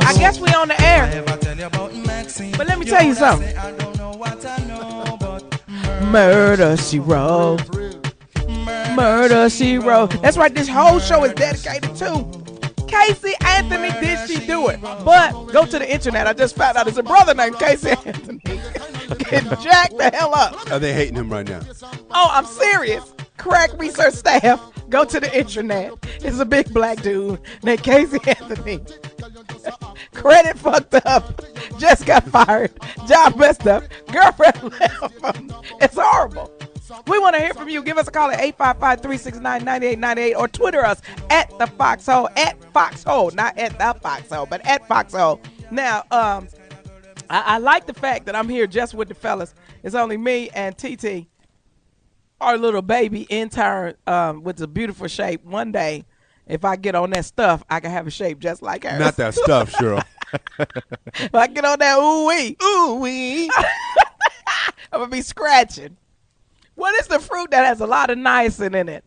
I guess we on the air. But let me tell you something. Murder, she wrote. Murder, she wrote. That's right, this whole show is dedicated to Casey Anthony. Did she do it? But go to the internet. I just found out there's a brother named Casey Anthony. Getting jacked the hell up. Are they hating him right now? Oh, I'm serious. Crack research staff. Go to the internet. It's a big black dude named Casey Anthony. Credit fucked up. Just got fired. Job messed up. Girlfriend left. It's horrible. We want to hear from you. Give us a call at 855-369-9898 or Twitter us at the Foxxhole. At Foxxhole. Not at the Foxxhole, but at Foxxhole. Now, I like the fact that I'm here just with the fellas. It's only me and TT, our little baby intern with a beautiful shape. One day, if I get on that stuff, I can have a shape just like her. Not that stuff, Sheryl. If I get on that ooh-wee, I'm going to be scratching. What is the fruit that has a lot of niacin in it?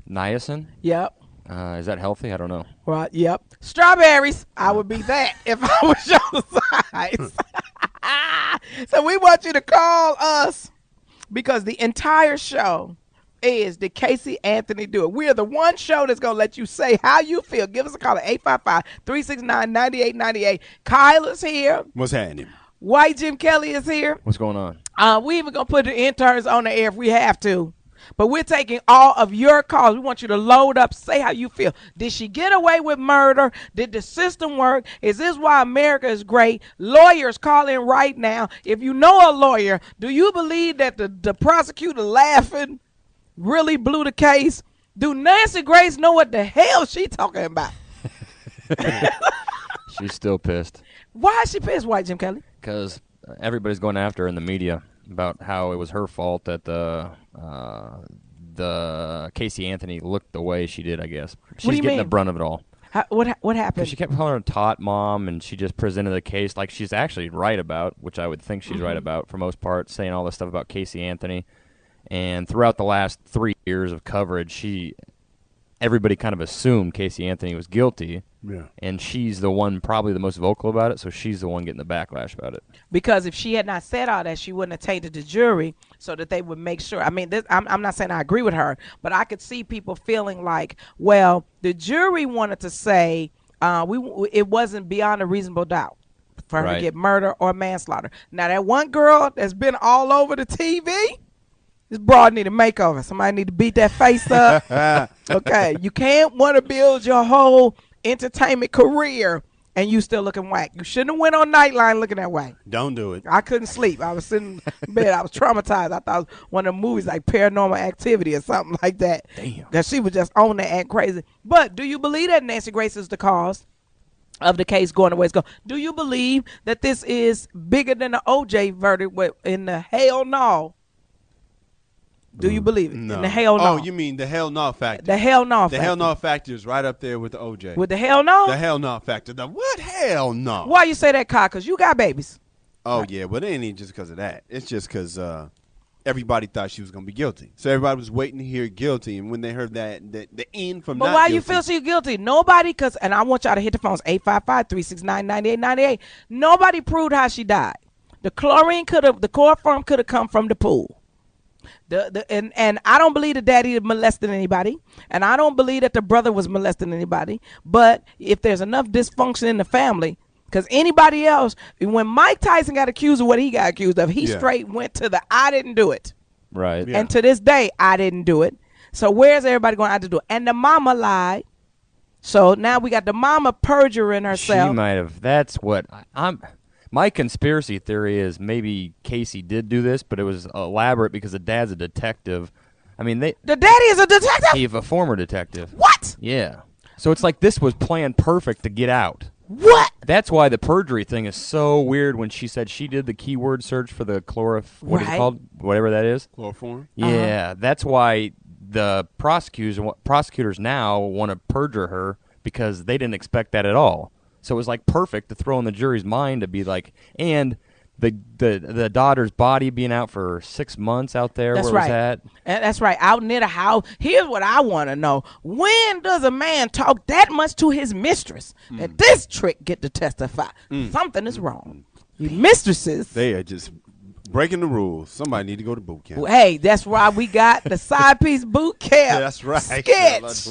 Niacin? Yep. Is that healthy? I don't know. Right, yep. Strawberries. I would be that if I was your size. So we want you to call us because the entire show is did Casey Anthony do it? We are the one show that's going to let you say how you feel. Give us a call at 855-369-9898. Kyle is here. What's happening? White Jim Kelly is here. What's going on? We even going to put the interns on the air if we have to. But we're taking all of your calls. We want you to load up, say how you feel. Did she get away with murder? Did the system work? Is this why America is great? Lawyers, call in right now. If you know a lawyer, do you believe that the prosecutor laughing really blew the case? Do Nancy Grace know what the hell she talking about? She's still pissed. Why is she pissed, White Jim Kelly? Because everybody's going after her in the media about how it was her fault that the Casey Anthony looked the way she did, I guess. She's getting the brunt of it all. What happened? Because she kept calling her a tot mom, and she just presented the case like she's actually right about, which I would think she's right about for most part, saying all this stuff about Casey Anthony. And throughout the last 3 years of coverage, everybody kind of assumed Casey Anthony was guilty. Yeah. And she's the one probably the most vocal about it, so she's the one getting the backlash about it. Because if she had not said all that, she wouldn't have tainted the jury so that they would make sure. I mean, I'm not saying I agree with her, but I could see people feeling like, well, the jury wanted to say it wasn't beyond a reasonable doubt for her to get murder or manslaughter. Now, that one girl that's been all over the TV, this broad need a makeover. Somebody need to beat that face up. Okay, you can't want to build your whole entertainment career and you still looking whack. You shouldn't have went on Nightline looking that way. Don't do it. I couldn't sleep. I was sitting in bed. I was traumatized. I thought it was one of the movies like Paranormal Activity or something like that. Damn. Because she was just on there acting crazy. But do you believe that Nancy Grace is the cause of the case going the way it's going? Do you believe that this is bigger than the OJ verdict in the hell no? Do you believe it? No. In the hell no. Oh, you mean the hell no factor? The hell no factor. The hell no factor is right up there with the OJ. With the hell no? The hell no factor. The what hell no? Why you say that, Kyle? Because you got babies. Oh, yeah. Well, it ain't even just because of that. It's just because everybody thought she was going to be guilty. So everybody was waiting to hear guilty. And when they heard that, the end from but not why guilty, you feel she's guilty? Nobody, and I want y'all to hit the phones, 855-369-9898. Nobody proved how she died. The chloroform could have come from the pool. And I don't believe the daddy molested anybody, and I don't believe that the brother was molesting anybody. But if there's enough dysfunction in the family, because anybody else, when Mike Tyson got accused of what he got accused of, he straight went to the I didn't do it. Right. Yeah. And to this day, I didn't do it. So where's everybody going to have to do it? And the mama lied. So now we got the mama perjuring herself. She might have. That's what I'm. My conspiracy theory is maybe Casey did do this, but it was elaborate because the dad's a detective. I mean, the daddy is a detective? He's a former detective. What? Yeah. So it's like this was planned perfect to get out. What? That's why the perjury thing is so weird when she said she did the keyword search for the what is it called? Whatever that is. Chloroform? Yeah. That's why the prosecutors now want to perjure her because they didn't expect that at all. So it was like perfect to throw in the jury's mind to be like, and the daughter's body being out for 6 months out there. That's where right. it was at. And that's right, out near the house. Here's what I want to know. When does a man talk that much to his mistress that this trick get to testify? Something is wrong. You mistresses. They are just breaking the rules. Somebody need to go to boot camp. Hey, that's why we got the side piece boot camp. Yeah, that's right. Sketch.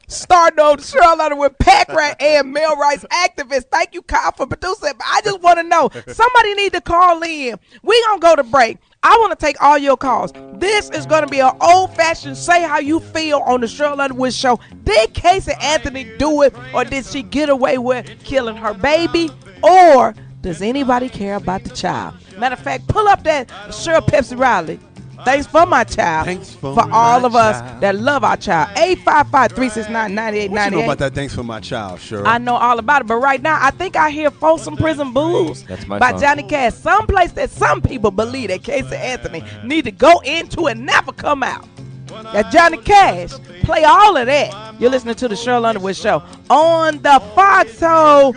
Starting on Sheryl Underwood, pack rat and male rights activist. Thank you, Kyle, for producing. But I just want to know, somebody need to call in. We gonna go to break. I want to take all your calls. This is going to be an old-fashioned say how you feel on the Sheryl Underwood show. Did Casey Anthony do it, or did she get away with killing her baby, or does anybody care about the child? Matter of fact, pull up that Cheryl Pepsi Riley. Thanks for my child. Thanks for all my of us child. that love our child. 855-369-9898. What you know about that? Thanks for my child, Cheryl. I know all about it, but right now I think I hear Folsom Prison Blues That's my by song. Johnny Cash. Someplace that some people believe that Casey Anthony need to go into and never come out. That Johnny Cash. Play all of that. You're listening to the Sheryl Underwood Show on the Foxxhole.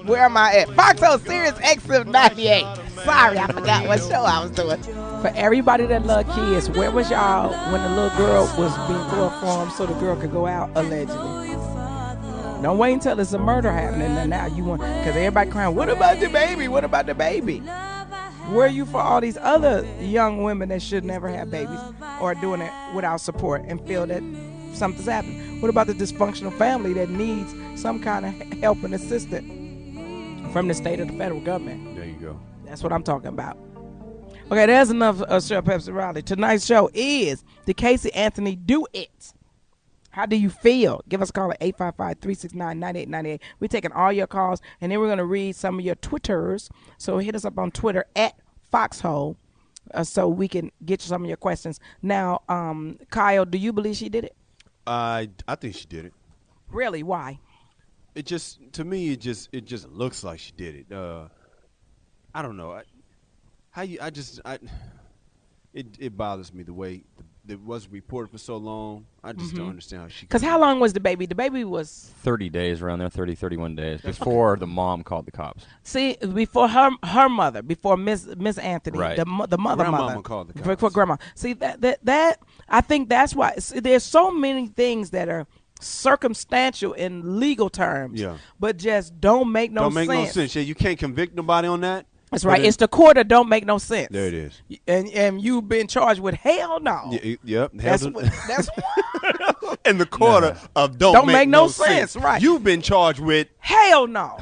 Where am I at? Foxxhole Sirius XM 98. Sorry, I forgot what show I was doing. For everybody that love kids, where was y'all when the little girl was being chloroformed so the girl could go out allegedly? Don't wait until it's a murder happening and now you want, because everybody crying, what about the baby? What about the baby? Where are you for all these other young women that should never have babies or are doing it without support and feel that something's happening? What about the dysfunctional family that needs some kind of help and assistance from the state or the federal government? There you go. That's what I'm talking about. Okay, there's enough Cheryl Pepsi Riley. Tonight's show is, did Casey Anthony do it? How do you feel? Give us a call at 855-369-9898. We're taking all your calls, and then we're going to read some of your Twitters. So hit us up on Twitter at Foxxhole so we can get you some of your questions. Now, Kyle, do you believe she did it? I think she did it. Really? Why? It just, to me, it just looks like she did it. I don't know. It bothers me the way it was reported for so long. I just don't understand how she. Because how long was the baby? The baby was 30 days around there, 30, 31 days before the mom called the cops. See, before her mother, before Miss Anthony, Right. the mother called the cops. Before grandma. See that I think that's why there's so many things that are circumstantial in legal terms, Yeah. but just don't make no sense. Yeah, you can't convict nobody on that. That's right. It's the court that don't make no sense. There it is. And you've been charged with hell no. Yep. That's in the quarter of don't make no sense. Right. You've been charged with hell no.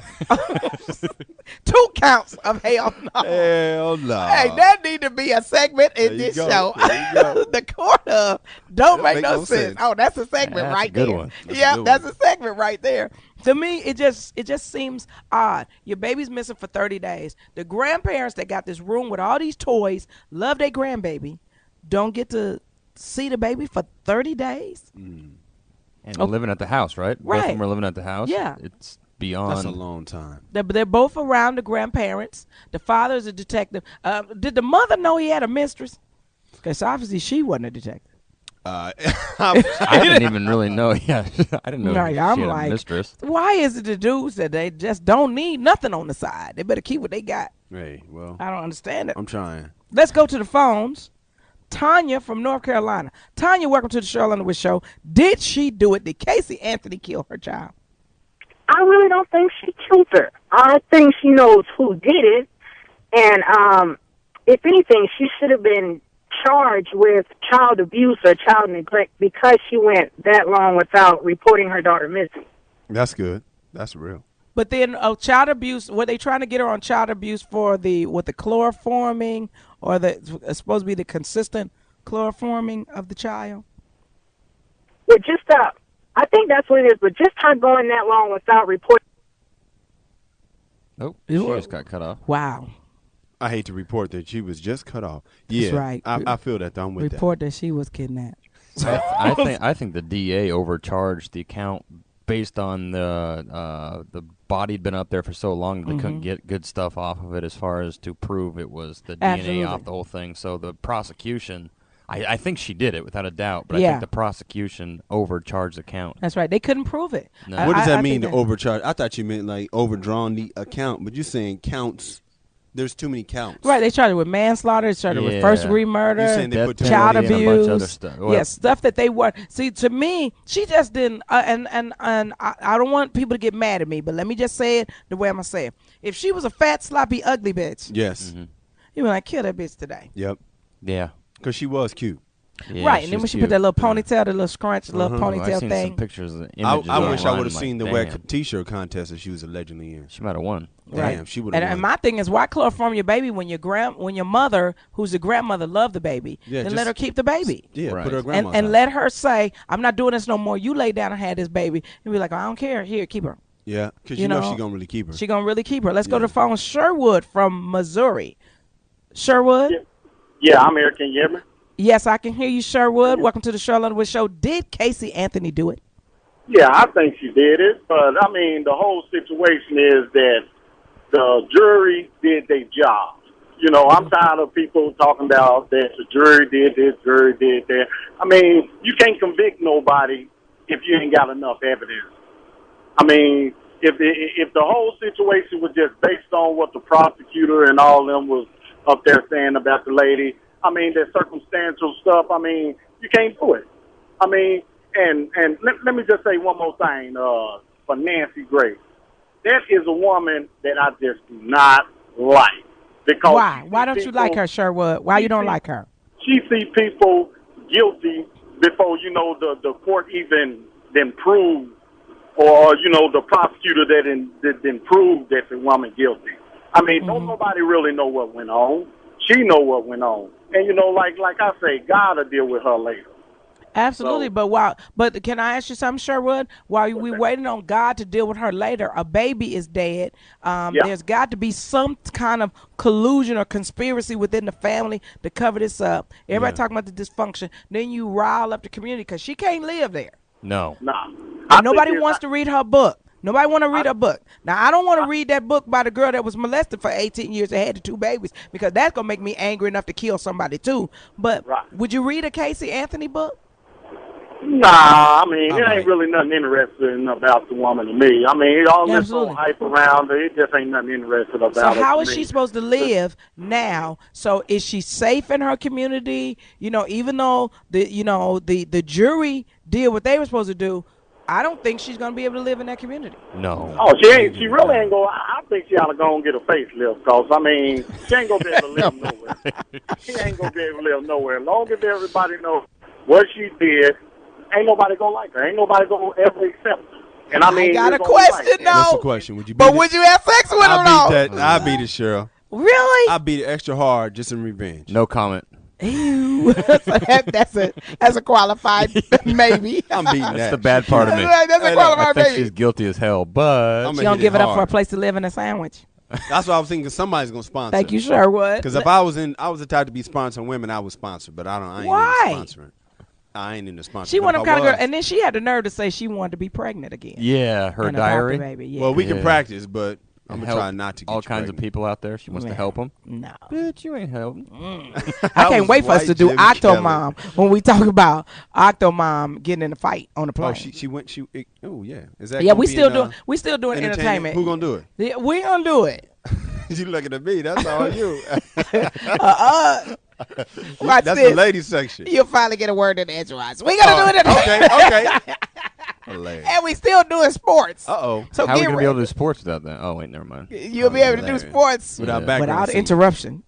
2 counts of hell no. hell no. Hey, that need to be a segment in this show. The court of don't make no sense. Oh, that's a segment That's right a good there. one. Yeah, that's a segment right there. To me, it just seems odd. Your baby's missing for 30 days. The grandparents that got this room with all these toys, love their grandbaby, don't get to see the baby for 30 days? And living at the house, right? Both of Right. them were living at the house. Yeah. It's beyond. That's a long time. They're both around the grandparents. The father's a detective. Did the mother know he had a mistress? Because obviously she wasn't a detective. I didn't even really know. Yeah, I didn't know Right, she I'm had like, a mistress. why is it the dudes that they just don't need nothing on the side? They better keep what they got. Hey, well, I don't understand it. I'm trying. Let's go to the phones. Tanya from North Carolina. Tanya, welcome to the Sheryl Underwood Show. Did she do it? Did Casey Anthony kill her child? I really don't think she killed her. I think she knows who did it. And if anything, she should have been charged with child abuse or child neglect because she went that long without reporting her daughter missing. That's good. That's real. But then child abuse, were they trying to get her on child abuse for the chloroforming or it's supposed to be the consistent chloroforming of the child? But just, I think that's what it is, but just her going that long without reporting. Oh, she just got cut off. Wow. I hate to report that she was just cut off. Yeah, That's right. I feel that. I'm with Report that she was kidnapped. I think the DA overcharged the account based on the body had been up there for so long that they couldn't get good stuff off of it as far as to prove it was the Absolutely. DNA off the whole thing. So the prosecution, I think she did it without a doubt, but I Yeah. think the prosecution overcharged the count. That's right. They couldn't prove it. No. What does that I mean, think to overcharge? I thought you meant like overdrawn the account, but you're saying counts There's too many counts. Right, they charged her with manslaughter, they charged her with first-degree murder, You're saying they put child penalty and a bunch of other abuse. stuff. Stuff that they were. See, to me, she just didn't. And I don't want people to get mad at me, but let me just say it the way I'm gonna say it. If she was a fat, sloppy, ugly bitch, Yes. you would like kill that bitch today. Yep. Yeah. Because she was cute. Yeah, Right, and then when she put that little ponytail, the little scrunch, little I've ponytail seen thing. some pictures. I wish I online, would have seen the damn. wet T-shirt contest that she was allegedly in. She might have won. Right. Damn, she would have won. And my thing is, why chloroform your baby when your mother, who's the grandmother, loved the baby? Yeah, then just- let her keep the baby. Yeah, Right. put her And grandma. let her say, I'm not doing this no more. You lay down and have this baby. And be like, I don't care. Here, keep her. Yeah, because You you know know, she's going to really keep her. She gonna really keep her. Let's go to the phone. Sherwood from Missouri. Sherwood? Yeah, I'm here. Can you hear me? Yes, I can hear you, Sherwood. Welcome to the Sheryl Underwood Show. Did Casey Anthony do it? Yeah, I think she did it. But, I mean, the whole situation is that the jury did their job. You know, I'm tired of people talking about that the jury did this, jury did that. I mean, you can't convict nobody if you ain't got enough evidence. I mean, if the whole situation was just based on what the prosecutor and all them was up there saying about the lady, I mean, the circumstantial stuff, I mean, you can't do it. I mean, and let me just say one more thing for Nancy Grace. That is a woman that I just do not like. Because Why? Why don't you like her, Sherwood? Why you don't like her? She sees people guilty before, you know, the court even then proved, or, you know, the prosecutor that then proved that the woman guilty. I mean, don't nobody really know what went on. She know what went on. And, you know, like I say, God will deal with her later. Absolutely, but can I ask you something, Sherwood? While we waiting on God to deal with her later, a baby is dead. There's got to be some kind of collusion or conspiracy within the family to cover this up. Everybody talking about the dysfunction. Then you rile up the community because she can't live there. No. Nah. And nobody wants to read her book. Nobody want to read her book. Now, I don't want to read that book by the girl that was molested for 18 years and had the 2 babies because that's going to make me angry enough to kill somebody, too. But would you read a Casey Anthony book? Nah, I mean, it ain't really nothing interesting about the woman to me. I mean, all this whole hype around her, it just ain't nothing interesting about her. So how is she supposed to live now? So is she safe in her community? You know, even though the jury did what they were supposed to do, I don't think she's going to be able to live in that community. No. Oh, she really ain't going. I think she ought to go and get a facelift, because I mean, she ain't going to be able to live nowhere. She ain't going to be able to live nowhere. As long as everybody knows what she did, ain't nobody going to like her. Ain't nobody going to ever accept her. And I mean, got a question, though. What's the question? Would you? But would you have sex with her? I beat it, Cheryl. Really? I beat it extra hard just in revenge. No comment. Ew. that's a qualified maybe. I'm beating that. That's the bad part of me. That's a I qualified think maybe. she's guilty as hell, but She don't give it up for a place to live and a sandwich. That's what I was thinking. Somebody's gonna sponsor. Thank you, Sherwood. Because if I was the type to be sponsoring women, I would sponsor. But I ain't Why? into sponsoring. I ain't into sponsoring. She one of them kind of girl, and then she had the nerve to say she wanted to be pregnant again. yeah, her And adopt the diary. baby. Yeah. Well, we can Yeah. practice, but I'm And gonna try help not to get all you kinds of pregnant. people out there. She wants to help them. No. Bitch, you ain't helping. I can't was wait for us white to do Jim Octomom when we talk about Octomom getting in a fight on the plane. Oh, she went. Oh, yeah. Is that? Yeah, gonna we be still in, doing entertainment. Who gonna do it? Yeah, we gonna do it. You looking at me? That's all you. Watch That's this. the ladies section. You'll finally get a word in edgewise. We gonna do it. Okay. Hilarious. And we still doing sports. Uh-oh. So How are we get gonna be able to ready. do sports without that? Oh wait, never mind. You'll be able to do hilarious. sports Without Yeah. background without singing. interruption.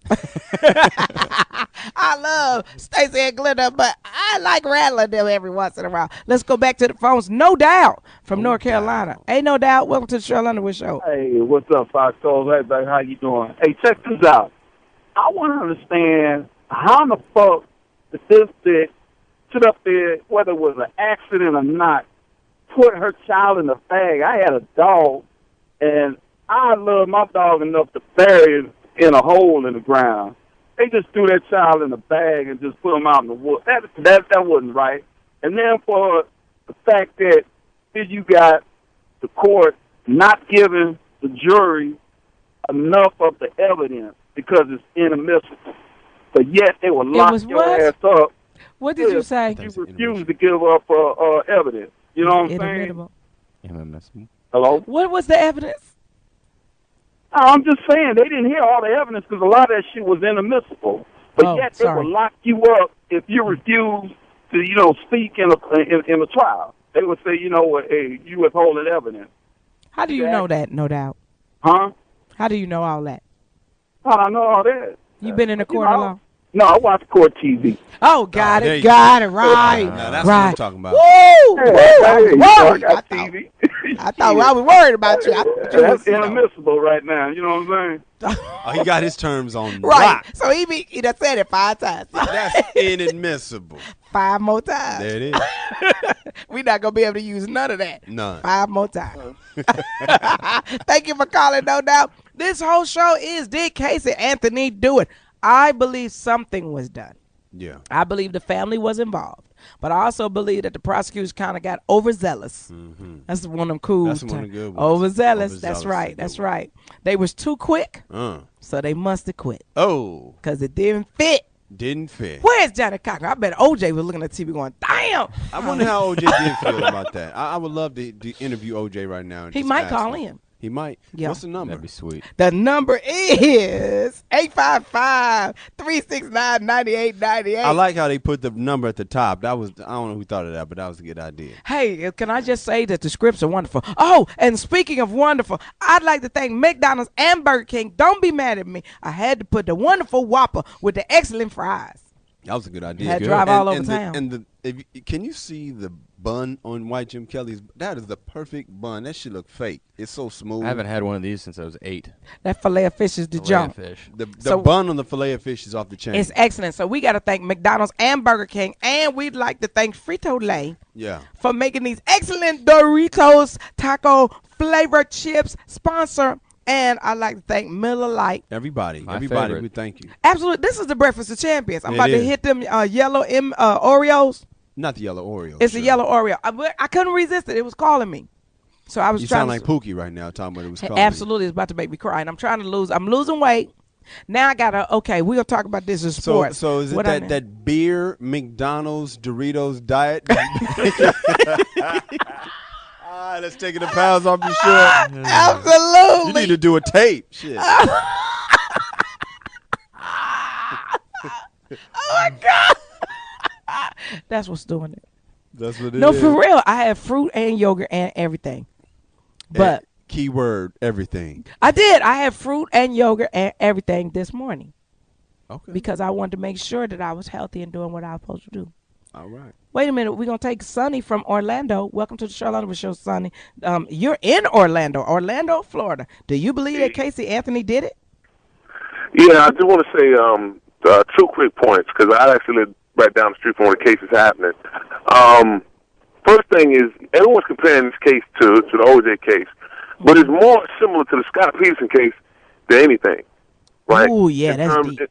I love Stacey and Glenda, but I like rattling them every once in a while. Let's go back to the phones. No Doubt from North Carolina. Hey, No Doubt. Welcome to the Sheryl Underwood Show. Hey, what's up, Foxxhole? Hey, baby, how you doing? Hey, check this out. I want to understand how in the fuck did this bitch sit up there, whether it was an accident or not, put her child in a bag. I had a dog, and I love my dog enough to bury it in a hole in the ground. They just threw that child in a bag and just put him out in the woods. That wasn't right. And then for the fact that here you got the court not giving the jury enough of the evidence because it's inadmissible. But yet they will lock was your what? ass up. What did you say? You refuse to give up evidence. You know what I'm saying? Inadmissible. MMS. Hello? What was the evidence? I'm just saying they didn't hear all the evidence because a lot of that shit was inadmissible. But yet they would lock you up if you refuse to, speak in a trial. They would say, hey, you withholding evidence. How do you know that? No doubt. Huh? How do you know all that? How do I know all that? You been in the court long? No, I watch court TV. Oh, got it, right. That's what I'm talking about. Woo! I got TV. I thought I was worried about you. That's inadmissible right now. You know what I'm saying? Oh, he got his terms on right. lock. So he done said it 5 times. That's inadmissible. 5 more times. There it is. We're not going to be able to use none of that. None. 5 more times. Thank you for calling, No Doubt. This whole show is Did Casey Anthony do it? I believe something was done. Yeah. I believe the family was involved. But I also believe that the prosecutors kind of got overzealous. Mm-hmm. That's one of them cool. That's one of the good ones. Overzealous. That's right. That's right. They was too quick, so they must have quit. Oh. Because it didn't fit. Didn't fit. Where's Johnny Cochran? I bet OJ was looking at TV going, damn. I wonder how OJ did feel about that. I would love to interview OJ right now. And he might call in. He might. Yeah. What's the number? That'd be sweet. The number is 855-369-9898. I like how they put the number at the top. I don't know who thought of that, but that was a good idea. Hey, can I just say that the scripts are wonderful. Oh, and speaking of wonderful, I'd like to thank McDonald's and Burger King. Don't be mad at me. I had to put the wonderful Whopper with the excellent fries. That was a good idea. Had to drive all over town. Can you see the bun on White Jim Kelly's? That is the perfect bun. That shit look fake. It's so smooth. I haven't had one of these since I was 8. That filet of fish is the jump. The bun on the filet of fish is off the chain. It's excellent. So we got to thank McDonald's and Burger King, and we'd like to thank Frito-Lay for making these excellent Doritos taco flavored chips sponsor. And I'd like to thank Miller Lite. Everybody, we thank you. Absolutely. This is the Breakfast of Champions. I'm about to hit them yellow Oreos. Not the yellow Oreo. It's a yellow Oreo. I couldn't resist it. It was calling me. So I was you trying sound like Pookie right now talking about it was calling Absolutely. It's about to make me cry. And I'm trying to lose. I'm losing weight. Now I got to, we're going to talk about this in sports. So is it that beer, McDonald's, Doritos diet? Let's take the pounds off your shirt. Absolutely. You need to do a tape. Shit. Oh my God. That's what's doing it. That's what it is. No, for real. I had fruit and yogurt and everything. But keyword everything. I did. I had fruit and yogurt and everything this morning. Okay. Because I wanted to make sure that I was healthy and doing what I was supposed to do. All right. Wait a minute. We're going to take Sonny from Orlando. Welcome to the Sheryl Underwood Show, Sonny. You're in Orlando, Florida. Do you believe that Casey Anthony did it? Yeah, I just want to say 2 quick points because I actually live right down the street from where the case is happening. First thing is everyone's comparing this case to the OJ case, but it's more similar to the Scott Peterson case than anything, right? Oh, yeah, that's deep.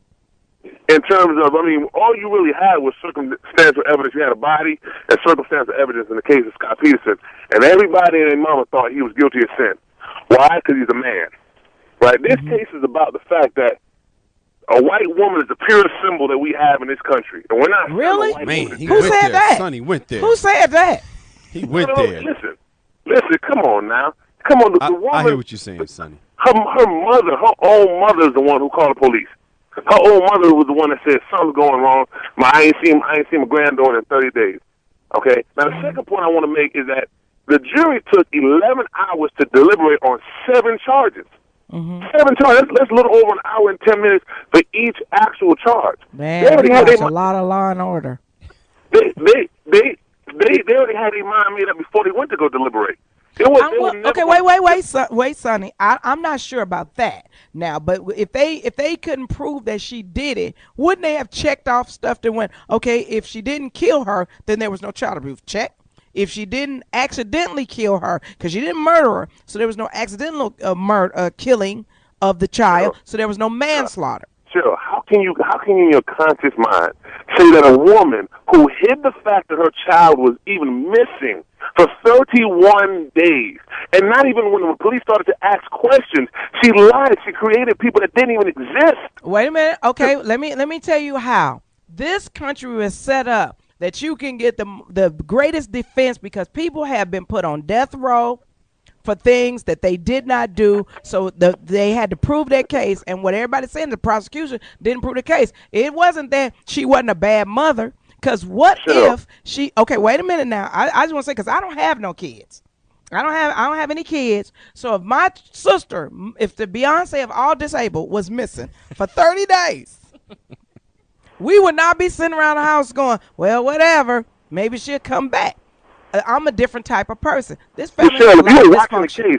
In terms of, all you really had was circumstantial evidence. You had a body and circumstantial evidence in the case of Scott Peterson, and everybody and their mama thought he was guilty of sin. Why? Because he's a man, right? This case is about the fact that a white woman is the purest symbol that we have in this country, and we're not really. Man, who said that? Sonny went there. Who said that? He went there. Listen. Come on now. Come on. The woman, I hear what you're saying, Sonny. Her mother, her own mother, is the one who called the police. Her own mother was the one that said something's going wrong. I ain't seen my granddaughter in 30 days. Okay. Now the second point I want to make is that the jury took 11 hours to deliberate on 7 charges. 7 charges. That's a little over an hour and 10 minutes for each actual charge. Man, that's a lot of law and order. They already had their mind made up before they went to go deliberate. Wait, Sonny. I'm not sure about that now. But if they couldn't prove that she did it, wouldn't they have checked off stuff that went, okay, if she didn't kill her, then there was no child abuse. Check. If she didn't accidentally kill her, because she didn't murder her, so there was no accidental killing of the child, so there was no manslaughter. Sure. How can you in your conscious mind say that a woman who hid the fact that her child was even missing for 31 days, and not even when the police started to ask questions, she lied. She created people that didn't even exist. Wait a minute. Okay, let me tell you how. This country was set up that you can get the greatest defense because people have been put on death row for things that they did not do. So they had to prove their case. And what everybody's saying, the prosecution didn't prove the case. It wasn't that she wasn't a bad mother. Because what if she, okay, wait a minute now. I just want to say, because I don't have no kids. I don't have any kids. So if my sister, if the Beyonce of all disabled was missing for 30 days, we would not be sitting around the house going, well, whatever. Maybe she'll come back. I'm a different type of person. This family Michelle, is a lot of dysfunction.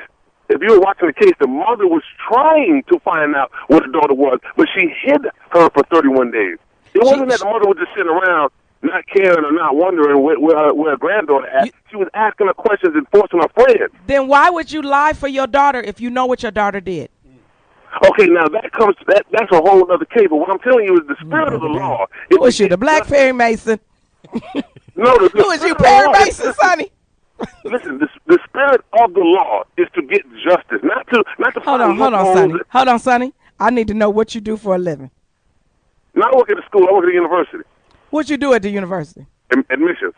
If you were watching the case, the mother was trying to find out what the daughter was, but she hid her for 31 days. It wasn't that the mother was just sitting around not caring or not wondering where her granddaughter at. She was asking her questions and forcing her friends. Then why would you lie for your daughter if you know what your daughter did? Okay, now that's a whole other case. But what I'm telling you is the spirit of the law. Who is you, the Black Perry Mason? No, who is you, Perry Mason, Sonny? Listen, the spirit of the law is to get justice, not to. Hold on, Sonny. I need to know what you do for a living. No, I work at a school. I work at a university. What you do at the university? Admissions.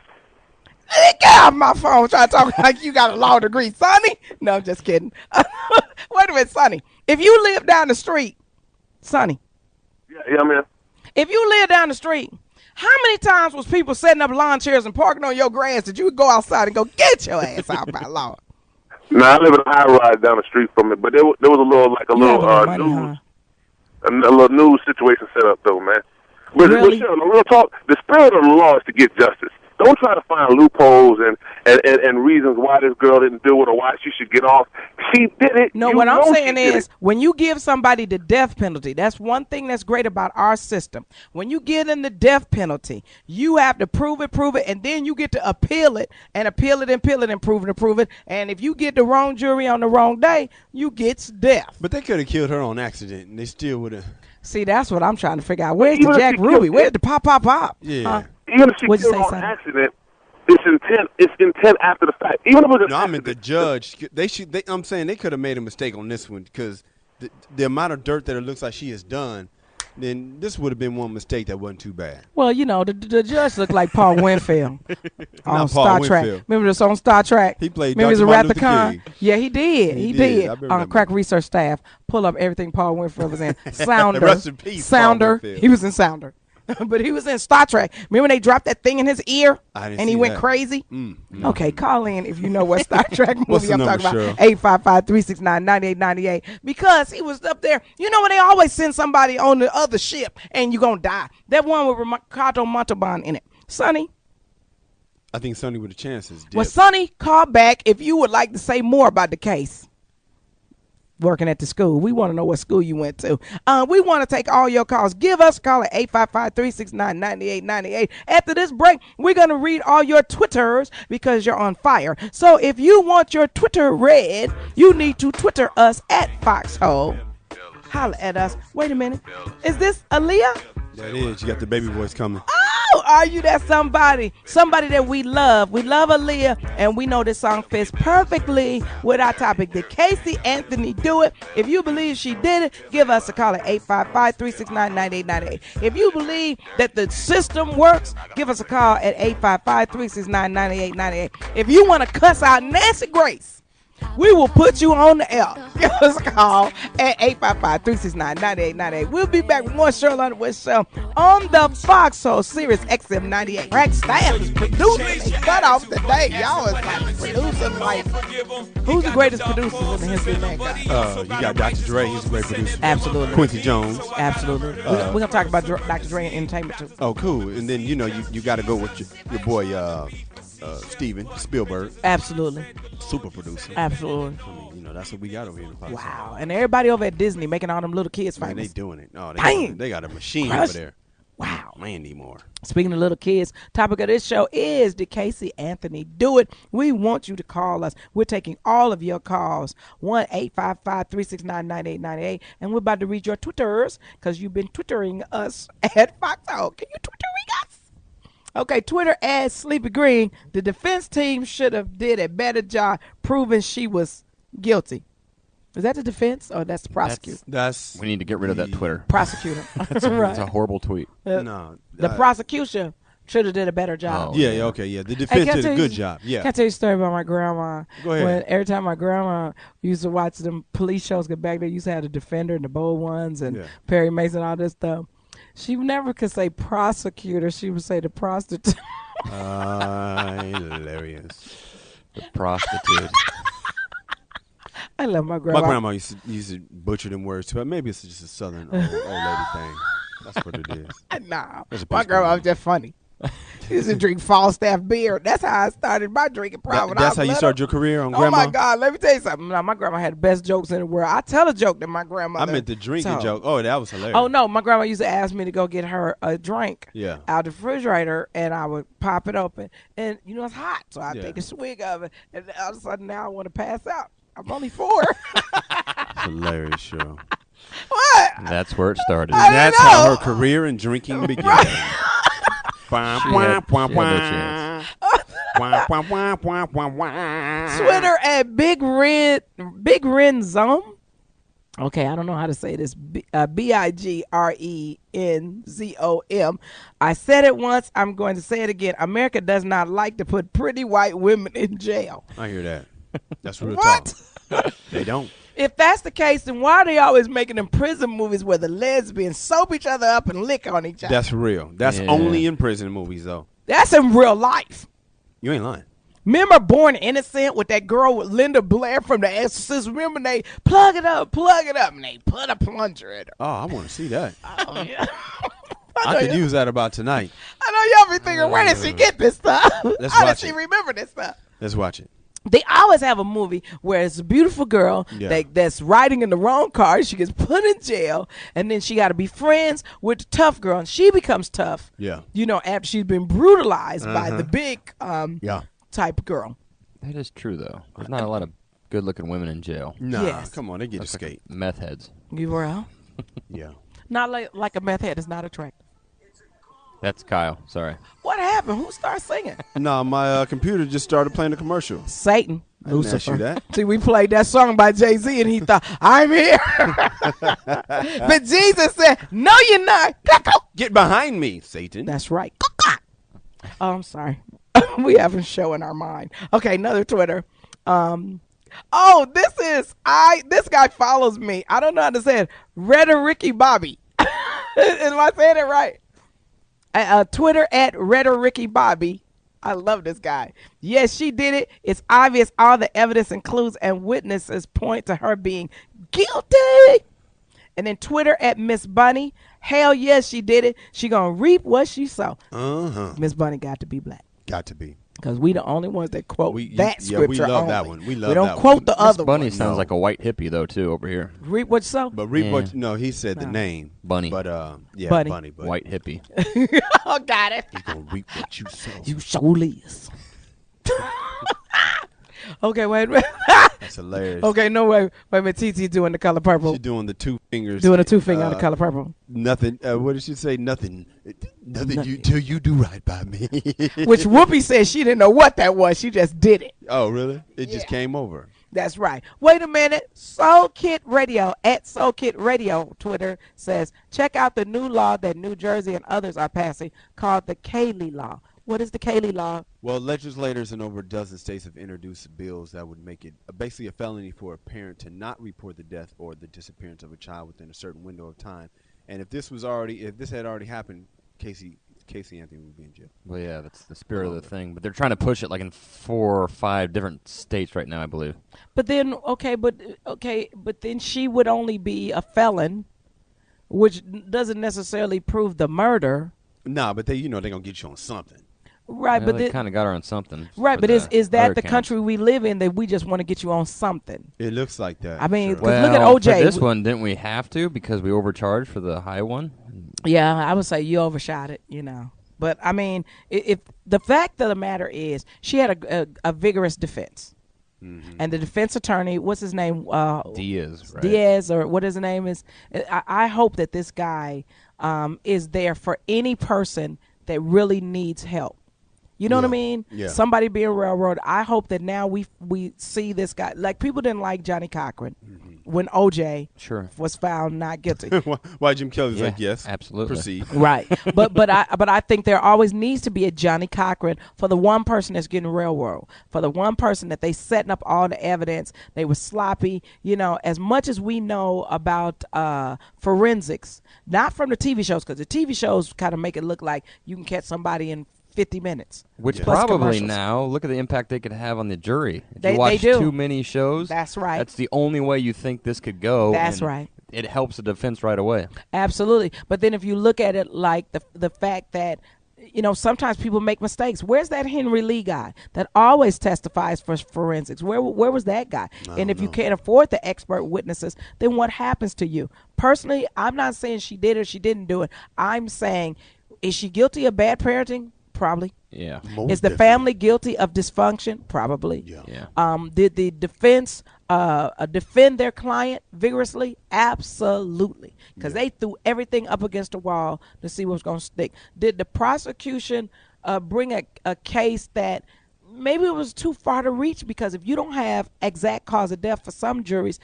Hey, get off my phone trying to talk like you got a law degree, Sonny. No, I'm just kidding. Wait a minute, Sonny. If you live down the street, Sonny. Yeah, man. If you live down the street, how many times was people setting up lawn chairs and parking on your grass that you would go outside and go, get your ass out, my Lord? No, I live in a high rise down the street from it, but there was a little news situation set up though, man. But really? Michelle, real talk, the spirit of the law is to get justice. Don't try to find loopholes and reasons why this girl didn't do it or why she should get off. She did it. No, what I'm saying is when you give somebody the death penalty, that's one thing that's great about our system. When you give them the death penalty, you have to prove it, and then you get to appeal it and prove it. And if you get the wrong jury on the wrong day, you get death. But they could have killed her on accident, and they still would have. See, that's what I'm trying to figure out. Where's the Jack Ruby? Where's the pop? Yeah. Even if she killed on accident, it's intent after the fact. Even if it was I meant the judge. I'm saying they could have made a mistake on this one because the amount of dirt that it looks like she has done, then this would have been one mistake that wasn't too bad. Well, you know, the judge looked like Paul Winfield on Star Trek. Remember this on Star Trek? He played Remember Dr. Martin Luther King. Yeah, he did. He did. On Crack Research Staff, pull up everything Paul Winfield was in. Sounder. Rest in peace, Sounder. He was in Sounder. But he was in Star Trek. Remember when they dropped that thing in his ear and he went crazy? Okay, call in if you know what Star Trek movie I'm talking about. 855-369-9898. Because he was up there. You know when they always send somebody on the other ship and you're going to die. That one with Ricardo Montalban in it. Sonny? I think Sonny with a chance is dead. Well, Sonny, call back if you would like to say more about the case. Working at the school. We want to know what school you went to. We want to take all your calls. Give us a call at 855-369-9898. After this break, we're going to read all your Twitters because you're on fire. So if you want your Twitter read, you need to Twitter us at Foxxhole. Holla at us. Wait a minute. Is this Aaliyah? That is. You got the baby voice coming. Oh, are you that somebody? Somebody that we love. We love Aaliyah, and we know this song fits perfectly with our topic. Did Casey Anthony do it? If you believe she did it, give us a call at 855-369-9898. If you believe that the system works, give us a call at 855-369-9898. If you want to cuss out Nancy Grace, we will put you on the air. Give us a call at 855-369-9898. We'll be back with more Sheryl Underwood show on the Foxxhole Sirius XM 98. Crack staff is producing. They cut off today. Y'all is like producing like. Who's the greatest producers in the history of mankind? You got Dr. Dre. He's a great producer. Absolutely. Quincy Jones. Absolutely. We're going to talk about Dr. Dre and entertainment too. Oh, cool. And then, you know, you got to go with your boy, Steven Spielberg. Absolutely. Super producer. Absolutely. I mean, you know, that's what we got over here in the podcast. Wow. And everybody over at Disney making all them little kids famous. Man, they doing it. Oh, they got a machine Crush. over there. Wow. Man, need more. Speaking of little kids, topic of this show is did Casey Anthony do it? We want you to call us. We're taking all of your calls. 1-855-369-9898. And we're about to read your Twitters because you've been Twittering us at Foxxhole. Can you Twittering us? Okay, Twitter adds Sleepy Green. The defense team should have did a better job proving she was guilty. Is that the defense or that's the prosecutor? That's we need to get rid of that Twitter. Prosecutor. It's a horrible tweet. no. The prosecution Should have did a better job. Oh, Yeah, okay, yeah. The defense did a good job. Yeah. Can I tell you a story about my grandma? Go ahead. When every time my grandma used to watch them police shows, get back there, used to have the Defender and the Bold Ones and Perry Mason, all this stuff. She never could say prosecutor. She would say the prostitute. Hilarious. The prostitute. I love my grandma. My grandma used to butcher them words too. Maybe it's just a southern old lady thing. That's what it is. Nah, That's my grandma was just funny. She used to drink Falstaff beer. That's how I started my drinking problem. That's how you started your career on grandma? Oh, my God. Let me tell you something. Now, my grandma had the best jokes in the world. I tell a joke that my grandmother. I meant the drinking joke. Oh, that was hilarious. Oh, no. My grandma used to ask me to go get her a drink out the refrigerator, and I would pop it open. And, you know, it's hot, so I'd take a swig of it. And all of a sudden, now I want to pass out. I'm only 4. That's hilarious, Cheryl. What? That's where it started. That's how her career in drinking began. Twitter at Big Ren Zom. Okay, I don't know how to say this. BIGRENZOM. I said it once. I'm going to say it again. America does not like to put pretty white women in jail. I hear that. That's real What? talk. They don't. If that's the case, then why are they always making them prison movies where the lesbians soap each other up and lick on each other? That's real. That's only in prison movies, though. That's in real life. You ain't lying. Remember Born Innocent with that girl with Linda Blair from The Exorcist? Remember they plug it up, and they put a plunger in her. Oh, I want to see that. Oh, yeah. I could use that about tonight. I know y'all be thinking, where did she get this stuff? How did she remember this stuff? Let's watch it. They always have a movie where it's a beautiful girl that's riding in the wrong car. She gets put in jail, and then she got to be friends with the tough girl, and she becomes tough. Yeah. You know, after she's been brutalized by the big type girl. That is true, though. There's not a lot of good-looking women in jail. Nah, come on, they get escape. Like meth heads. You were? Yeah. Not like a meth head is not attractive. That's Kyle. Sorry. What happened? Who started singing? No, my computer just started playing a commercial. Satan. I didn't ask you that. See, we played that song by Jay-Z, and he thought, I'm here. But Jesus said, no, you're not. Get behind me, Satan. That's right. Oh, I'm sorry. We have a show in our mind. Okay, another Twitter. This guy follows me. I don't know how to say it. Ricky Bobby. Am I saying it right? Twitter at Ricky Bobby. I love this guy. Yes, she did it. It's obvious all the evidence and clues and witnesses point to her being guilty. And then Twitter at Miss Bunny. Hell yes, she did it. She gonna reap what she sow. Miss Bunny got to be black. Got to be. Because we the only ones that quote that scripture. Yeah, we love only. that one. We don't quote the other Bunny one. sounds like a white hippie, though, too, over here. Reap what you sow? But reap what, no, he said the name. Bunny. But, Bunny. But white hippie. Oh, got it. He's going to reap what you sow. You surely is. Okay, wait. That's hilarious. Okay, no, wait a minute. TT doing the color purple. She's doing the 2 fingers. Doing the 2 finger on the color purple. Nothing. What did she say? Nothing. Nothing till you do right by me. Which Whoopi said she didn't know what that was. She just did it. Oh, really? It just came over. That's right. Wait a minute. Soul Kit Radio at Soul Kit Radio Twitter says, check out the new law that New Jersey and others are passing called the Kaylee Law. What is the Kaylee Law? Well, legislators in over a dozen states have introduced bills that would make it basically a felony for a parent to not report the death or the disappearance of a child within a certain window of time. And if this had already happened, Casey Anthony would be in jail. Well, yeah, that's the spirit of the thing. But they're trying to push it like in 4 or 5 different states right now, I believe. But then, but then she would only be a felon, which doesn't necessarily prove the murder. Nah, but they're gonna get you on something. Right, well, but they kind of got her on something. Right, but is that the counts. country we live in that we just want to get you on something? It looks like that. I mean, sure. look at OJ. For this one, didn't we have to because we overcharged for the high one? Yeah, I would say you overshot it, But, I mean, if the fact of the matter is she had a vigorous defense. Mm-hmm. And the defense attorney, what's his name? Diaz, right? Diaz, or what his name is. I hope that this guy is there for any person that really needs help. You know what I mean? Yeah. Somebody being railroaded. I hope that now we see this guy. Like, people didn't like Johnny Cochran when OJ was found not guilty. Why Jim Kelly's like, yes, absolutely. Proceed. Right. But I think there always needs to be a Johnny Cochran for the one person that's getting railroaded, for the one person that they setting up all the evidence. They were sloppy. You know, as much as we know about forensics, not from the TV shows, because the TV shows kind of make it look like you can catch somebody in 50 minutes. Which Plus probably commercials. now, look at the impact they could have on the jury. If They you watch do. too many shows, That's right. That's the only way you think this could go. That's and right. It helps the defense right away. Absolutely. But then if you look at it like the fact that, you know, sometimes people make mistakes. Where's that Henry Lee guy that always testifies for forensics? Where was that guy? And if you can't afford the expert witnesses, then what happens to you? Personally, I'm not saying she did or she didn't do it. I'm saying, is she guilty of bad parenting? Probably. Yeah. Is the family guilty of dysfunction? Probably. Yeah. Did the defense defend their client vigorously? Absolutely. Because they threw everything up against the wall to see what's going to stick. Did the prosecution bring a case that maybe it was too far to reach? Because if you don't have exact cause of death for some juries,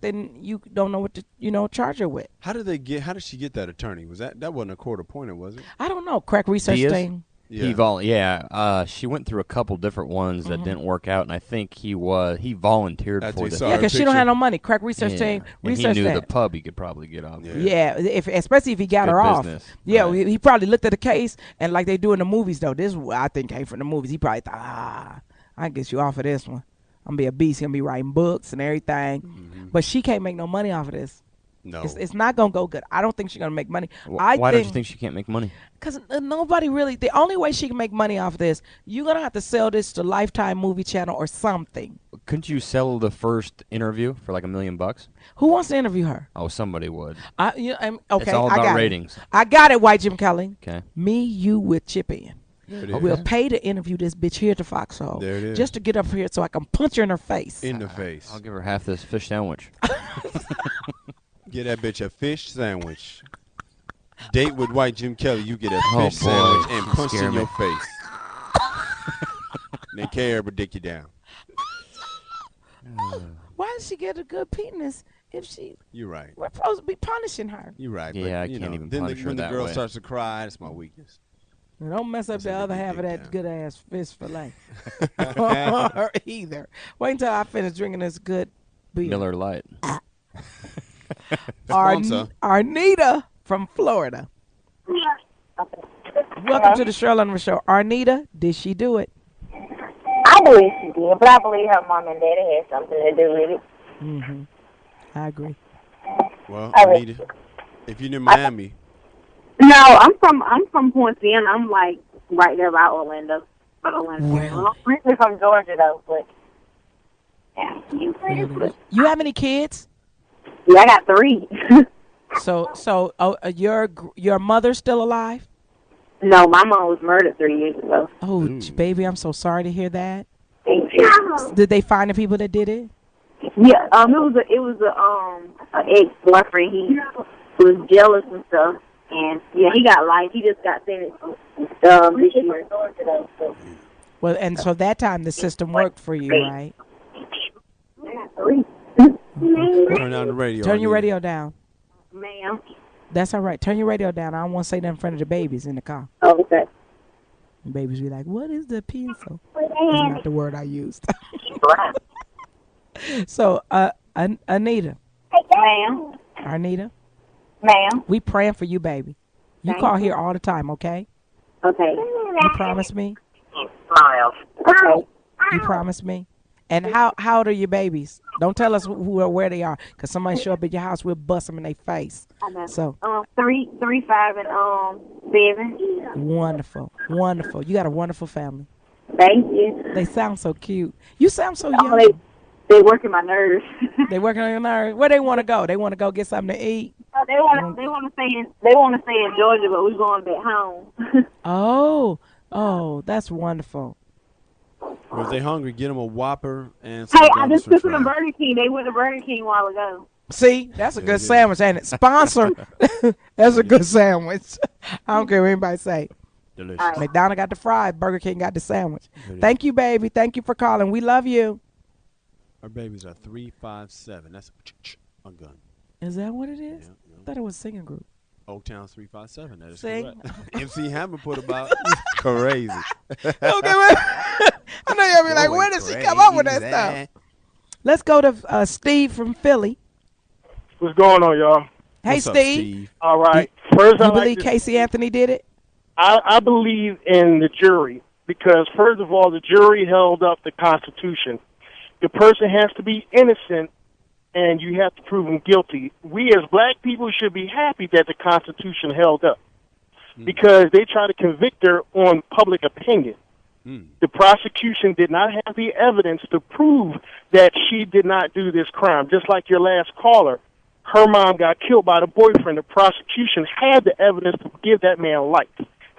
then you don't know what to charge her with. How did she get that attorney? Was that wasn't a court appointed, was it? I don't know. Crack research Diaz? thing. Yeah. She went through a couple different ones that didn't work out, and I think he volunteered After for he this. saw Yeah, her because she don't picture. have no money. Crack research Yeah. team. And Research he knew that. the pub he could probably get off. Yeah. Especially if he got Good her off. business. Yeah, Right. he probably looked at the case, and like they do in the movies, though, this I think came from the movies. He probably thought, I can get you off of this one. I'm gonna be a beast. He'll be writing books and everything. But she can't make no money off of this. No. It's not gonna go good. I don't think she's gonna make money. Why don't you think she can't make money? Because nobody really. The only way she can make money off of this, you're gonna have to sell this to Lifetime Movie Channel or something. Couldn't you sell the first interview for like $1 million? Who wants to interview her? Oh, somebody would. Okay, It's all I about got ratings. it. I got it, White Jim Kelly. Okay. Me, you with Chip in. There it is. We'll pay to interview this bitch here to Foxxhole. There it is. Just to get up here so I can punch her in her face. In the face. I'll give her half this fish sandwich. Get that bitch a fish sandwich. Date with White Jim Kelly, you get a Oh, fish boy. sandwich and You punch scare in me. your face. Then care but dick you down. Why does she get a good penis if she? You're right. We're supposed to be punishing her. You're right. Yeah, but, I you can't know, even then punish her when the that girl way. starts to cry, that's my weakness. And don't mess up That's the a other big half of dick that down. good ass fish fillet. Or either. Wait until I finish drinking this good beer. Miller Lite. Sponsor. Arnita from Florida. Welcome to the Sheryl Underwood Show. Arnita, did she do it? I believe she did, but I believe her mom and daddy had something to do with it. Mm-hmm. I agree. Well, I Anita, if you're in Miami, No, I'm from Poinciana. I'm like right there by Orlando. Well, I'm originally from Georgia, though, but yeah. You have any kids? Yeah, I got 3. So your mother's still alive? No, my mom was murdered 3 years ago. Oh, baby, I'm so sorry to hear that. Thank you. Did they find the people that did it? Yeah, it was a ex-boyfriend. He was jealous and stuff, and yeah, he got life. He just got sentenced this year. Well, and so that time the system worked for you, right? I got 3. turn down the radio. Turn your Anita. radio down. Ma'am. That's all right. Turn your radio down. I don't want to say that in front of the babies in the car. Oh, okay. The babies be like, "What is the pencil?" That's not the word I used. So, Anita, Ma'am. Arnita, Ma'am. we praying for you, baby. You call here all the time, okay? Okay. You promise me? Smile. Okay. You promise me? And how old are your babies? Don't tell us who or where they are, because somebody show up at your house, we'll bust them in their face. I know. So 3, 5, and 7. wonderful, wonderful. You got a wonderful family. Thank you. They sound so cute. You sound so Oh, young. they working my nerves. They working on your nerves. Where they want to go? They want to go get something to eat. They want to stay in Georgia, but we're going back home. Oh, that's wonderful. Well, if they hungry, get them a Whopper and some Hey, I Ghana just French took them to fries. Burger King. They went to Burger King a while ago. See, that's a good sandwich, ain't it? Sponsor. That's a good sandwich. I don't care what anybody say. Delicious. McDonald's got the fries. Burger King got the sandwich. Thank you, baby. Thank you for calling. We love you. Our babies are 357. That's a gun. Is that what it is? Yeah. I thought it was a singing group. Oaktown 357. That is Sing. correct. MC Hammer put about crazy. Okay, I know y'all be like, where did she come up with that stuff? Let's go to Steve from Philly. What's going on, y'all? Hey, What's up, Steve. All right. First, You I believe Casey Anthony did it? I believe in the jury because, first of all, the jury held up the Constitution. The person has to be innocent, and you have to prove him guilty. We as black people should be happy that the Constitution held up because they try to convict her on public opinion. The prosecution did not have the evidence to prove that she did not do this crime. Just like your last caller, her mom got killed by the boyfriend. The prosecution had the evidence to give that man life.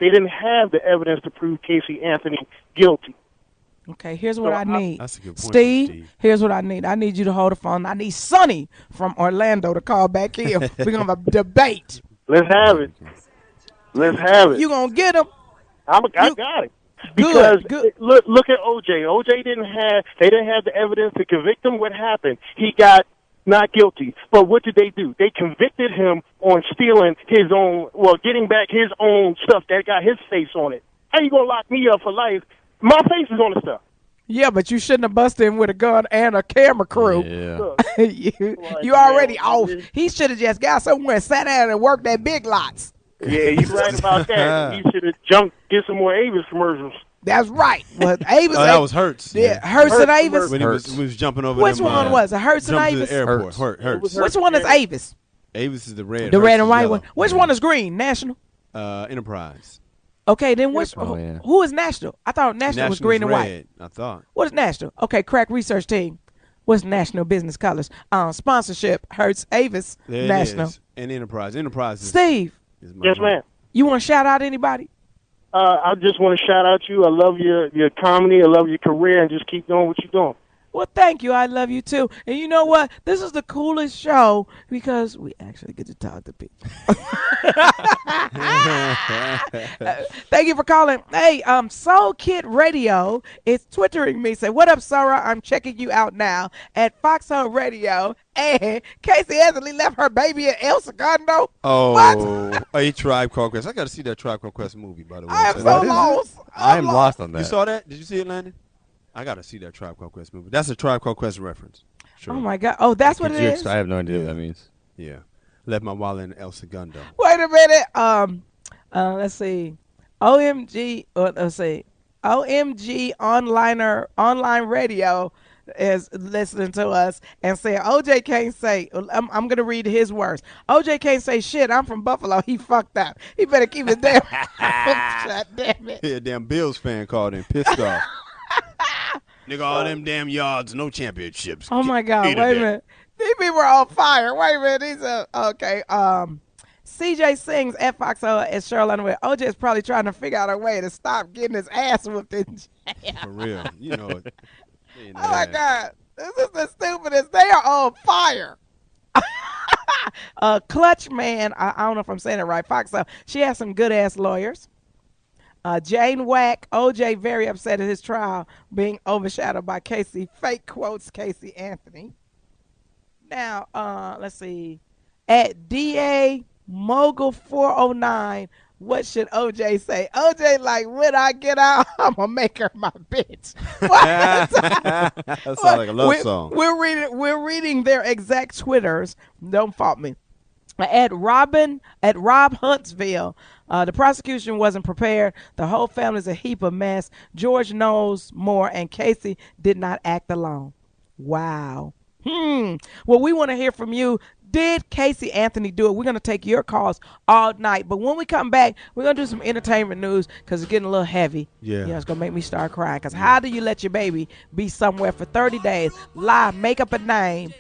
They didn't have the evidence to prove Casey Anthony guilty. Okay, here's what I need. That's a good point, Steve, here's what I need. I need you to hold the phone. I need Sonny from Orlando to call back here. We're going to have a debate. Let's have it. Let's have it. You going to get him? I got it. Because Good. look at OJ. OJ didn't have the evidence to convict him. What happened? He got not guilty. But what did they do? They convicted him on stealing getting back his own stuff that got his face on it. How you gonna lock me up for life? My face is on the stuff. Yeah, but you shouldn't have busted him with a gun and a camera crew. Yeah. you already off. He should have just got somewhere, sat down, and worked that Big Lots. Yeah, you're right about that. He should have get some more Avis commercials. That's right. Well, Avis. That was Hertz. Yeah, Hertz and Avis. When he was jumping over. Which one was it? Hertz and Avis. To the airport. Hertz. Which one is Avis? Avis is the red. The Hertz red and white yellow. one. Which one is green? National. Enterprise. Okay, then which? Oh, yeah. Who is National? I thought National was green and white. Red, I thought. What is National? Okay, crack research team. What's National Business Colors? Sponsorship. Hertz, Avis, There National. It is. And Enterprise. Enterprise is. Steve, Yes, ma'am. you want to shout out anybody? I just want to shout out you. I love your comedy. I love your career, and just keep doing what you're doing. Well, thank you. I love you, too. And you know what? This is the coolest show because we actually get to talk to people. Thank you for calling. Hey, Soul Kid Radio is twittering me. Say, what up, Sarah? I'm checking you out now at Foxxhole Radio. And Casey Anthony left her baby at El Segundo. Oh, What? A Tribe Called Quest. I got to see that Tribe Called Quest movie, by the way. I am so lost. I am lost on that. You saw that? Did you see it, Landon? I got to see that Tribe Called Quest movie. That's a Tribe Called Quest reference. Sure. Oh, my God. Oh, that's what it is? I have no idea what that means. Yeah. Left my wallet in El Segundo. Wait a minute. Let's see. OMG. Let's see. OMG online radio is listening to us and saying OJ can't say. I'm gonna read his words. OJ can't say shit. I'm from Buffalo. He fucked up. He better keep it there. God damn it. Yeah, damn Bills fan called in, pissed off. Nigga, all them damn yards, no championships. Oh my God! Wait a minute. These people are on fire. Wait a minute. These are okay. CJ sings at Foxxhole at Sheryl Underwood. OJ is probably trying to figure out a way to stop getting his ass whooped in jail. For real, you know it. Oh my God! This is the stupidest. They are on fire. Clutch Man. I don't know if I'm saying it right. Foxxhole. She has some good ass lawyers. Jane Wack, OJ very upset at his trial being overshadowed by Casey. Fake quotes Casey Anthony. Now, let's see. At DA Mogul 409, what should OJ say? OJ like, when I get out, I'm gonna make her my bitch. That sounds like a love song. We're reading their exact Twitters. Don't fault me. At Rob Huntsville, the prosecution wasn't prepared. The whole family's a heap of mess. George knows more, and Casey did not act alone. Wow. Well, we want to hear from you. Did Casey Anthony do it? We're going to take your calls all night. But when we come back, we're going to do some entertainment news because it's getting a little heavy. Yeah. It's going to make me start crying. Because how do you let your baby be somewhere for 30 days, lie, make up a name,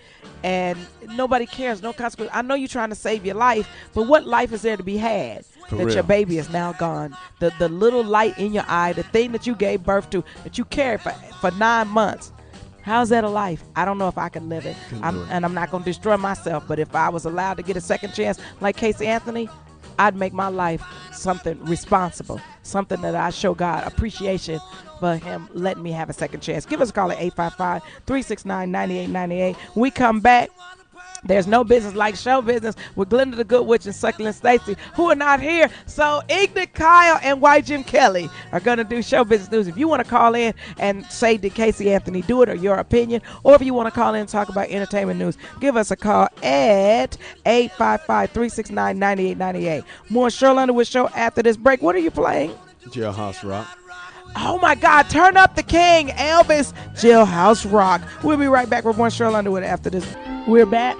and nobody cares, no consequence? I know you're trying to save your life, but what life is there to be had that your baby is now gone? The little light in your eye, the thing that you gave birth to, that you carried for 9 months. How's that a life? I don't know if I can live it. And I'm not going to destroy myself, but if I was allowed to get a second chance like Casey Anthony, I'd make my life something responsible, something that I show God appreciation for him letting me have a second chance. Give us a call at 855-369-9898. We come back. There's no business like show business with Glenda the Good Witch and Succulent Stacy, who are not here. So Ignorant Kyle and White Jim Kelly are going to do show business news. If you want to call in and say, did Casey Anthony do it, or your opinion, or if you want to call in and talk about entertainment news, give us a call at 855-369-9898. More Sheryl Underwood show after this break. What are you playing? Jailhouse Rock. Oh, my God. Turn up the king, Elvis, Jailhouse Rock. We'll be right back with more Sheryl Underwood after this. We're back.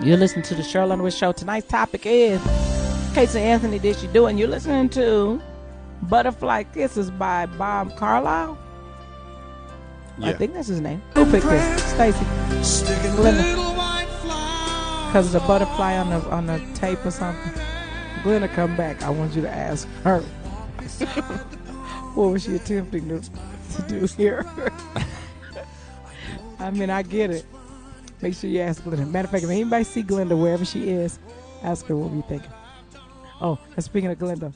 You're listening to the Sheryl Underwood Show. Tonight's topic is Casey Anthony, did she do it? And you're listening to Butterfly Kisses by Bob Carlisle. Yeah. I think that's his name. Who picked this? Stacy. Glenda. Because it's a butterfly on the tape or something. Glenda, come back. I want you to ask her. What was she attempting to do here? I mean, I get it. Make sure you ask Glenda. Matter of fact, if anybody see Glenda wherever she is, ask her what we thinking. Oh, and speaking of Glenda,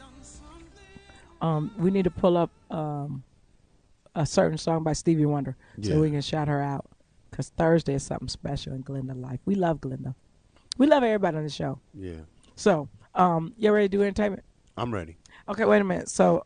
we need to pull up a certain song by Stevie Wonder so we can shout her out. Because Thursday is something special in Glenda life. We love Glenda. We love everybody on the show. Yeah. So, you ready to do entertainment? I'm ready. Okay, wait a minute. So,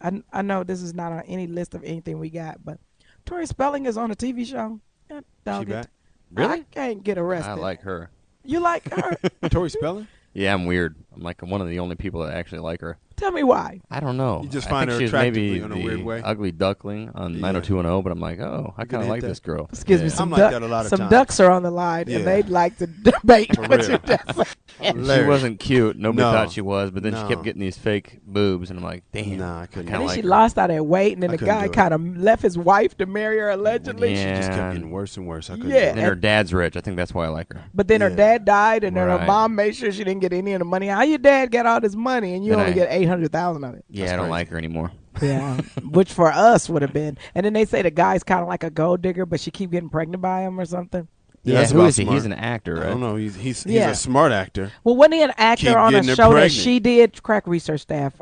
I know this is not on any list of anything we got, but Tori Spelling is on a TV show. She back? Really? I can't get arrested. I like her. You like her? Tori Spelling? Yeah, I'm weird. I'm like one of the only people that actually like her. Tell me why. I don't know. You just I find think her she's maybe attractive in a weird way. Ugly duckling on 90210, but I'm like, oh, I kind of like this girl. Excuse me, some, I'm like that a lot of some times. ducks are on the line, and they'd like to debate what you just She wasn't cute. Nobody No. thought she was, but then she No. kept getting these fake boobs, and I'm like, damn. Nah, I couldn't. And then like she her. lost all that weight, and then I the couldn't guy do it. kind of left his wife to marry her allegedly. Yeah. She just kept getting worse and worse. I couldn't Yeah. do it. Then her dad's rich. I think that's why I like her. But then her Yeah. dad died, and then her Right. mom made sure she didn't get any of the money. How your dad get all this money, and you Then only I- get 800,000 of it? Yeah, That's I don't crazy. like her anymore. Yeah, which for us would have been. And then they say the guy's kind of like a gold digger, but she keep getting pregnant by him or something. Yeah, that's who about is he? smart. He's an actor, right? I don't know. He's Yeah. a smart actor. Well, wasn't he an actor Keep on a getting her show that pregnant. she did? Crack research staff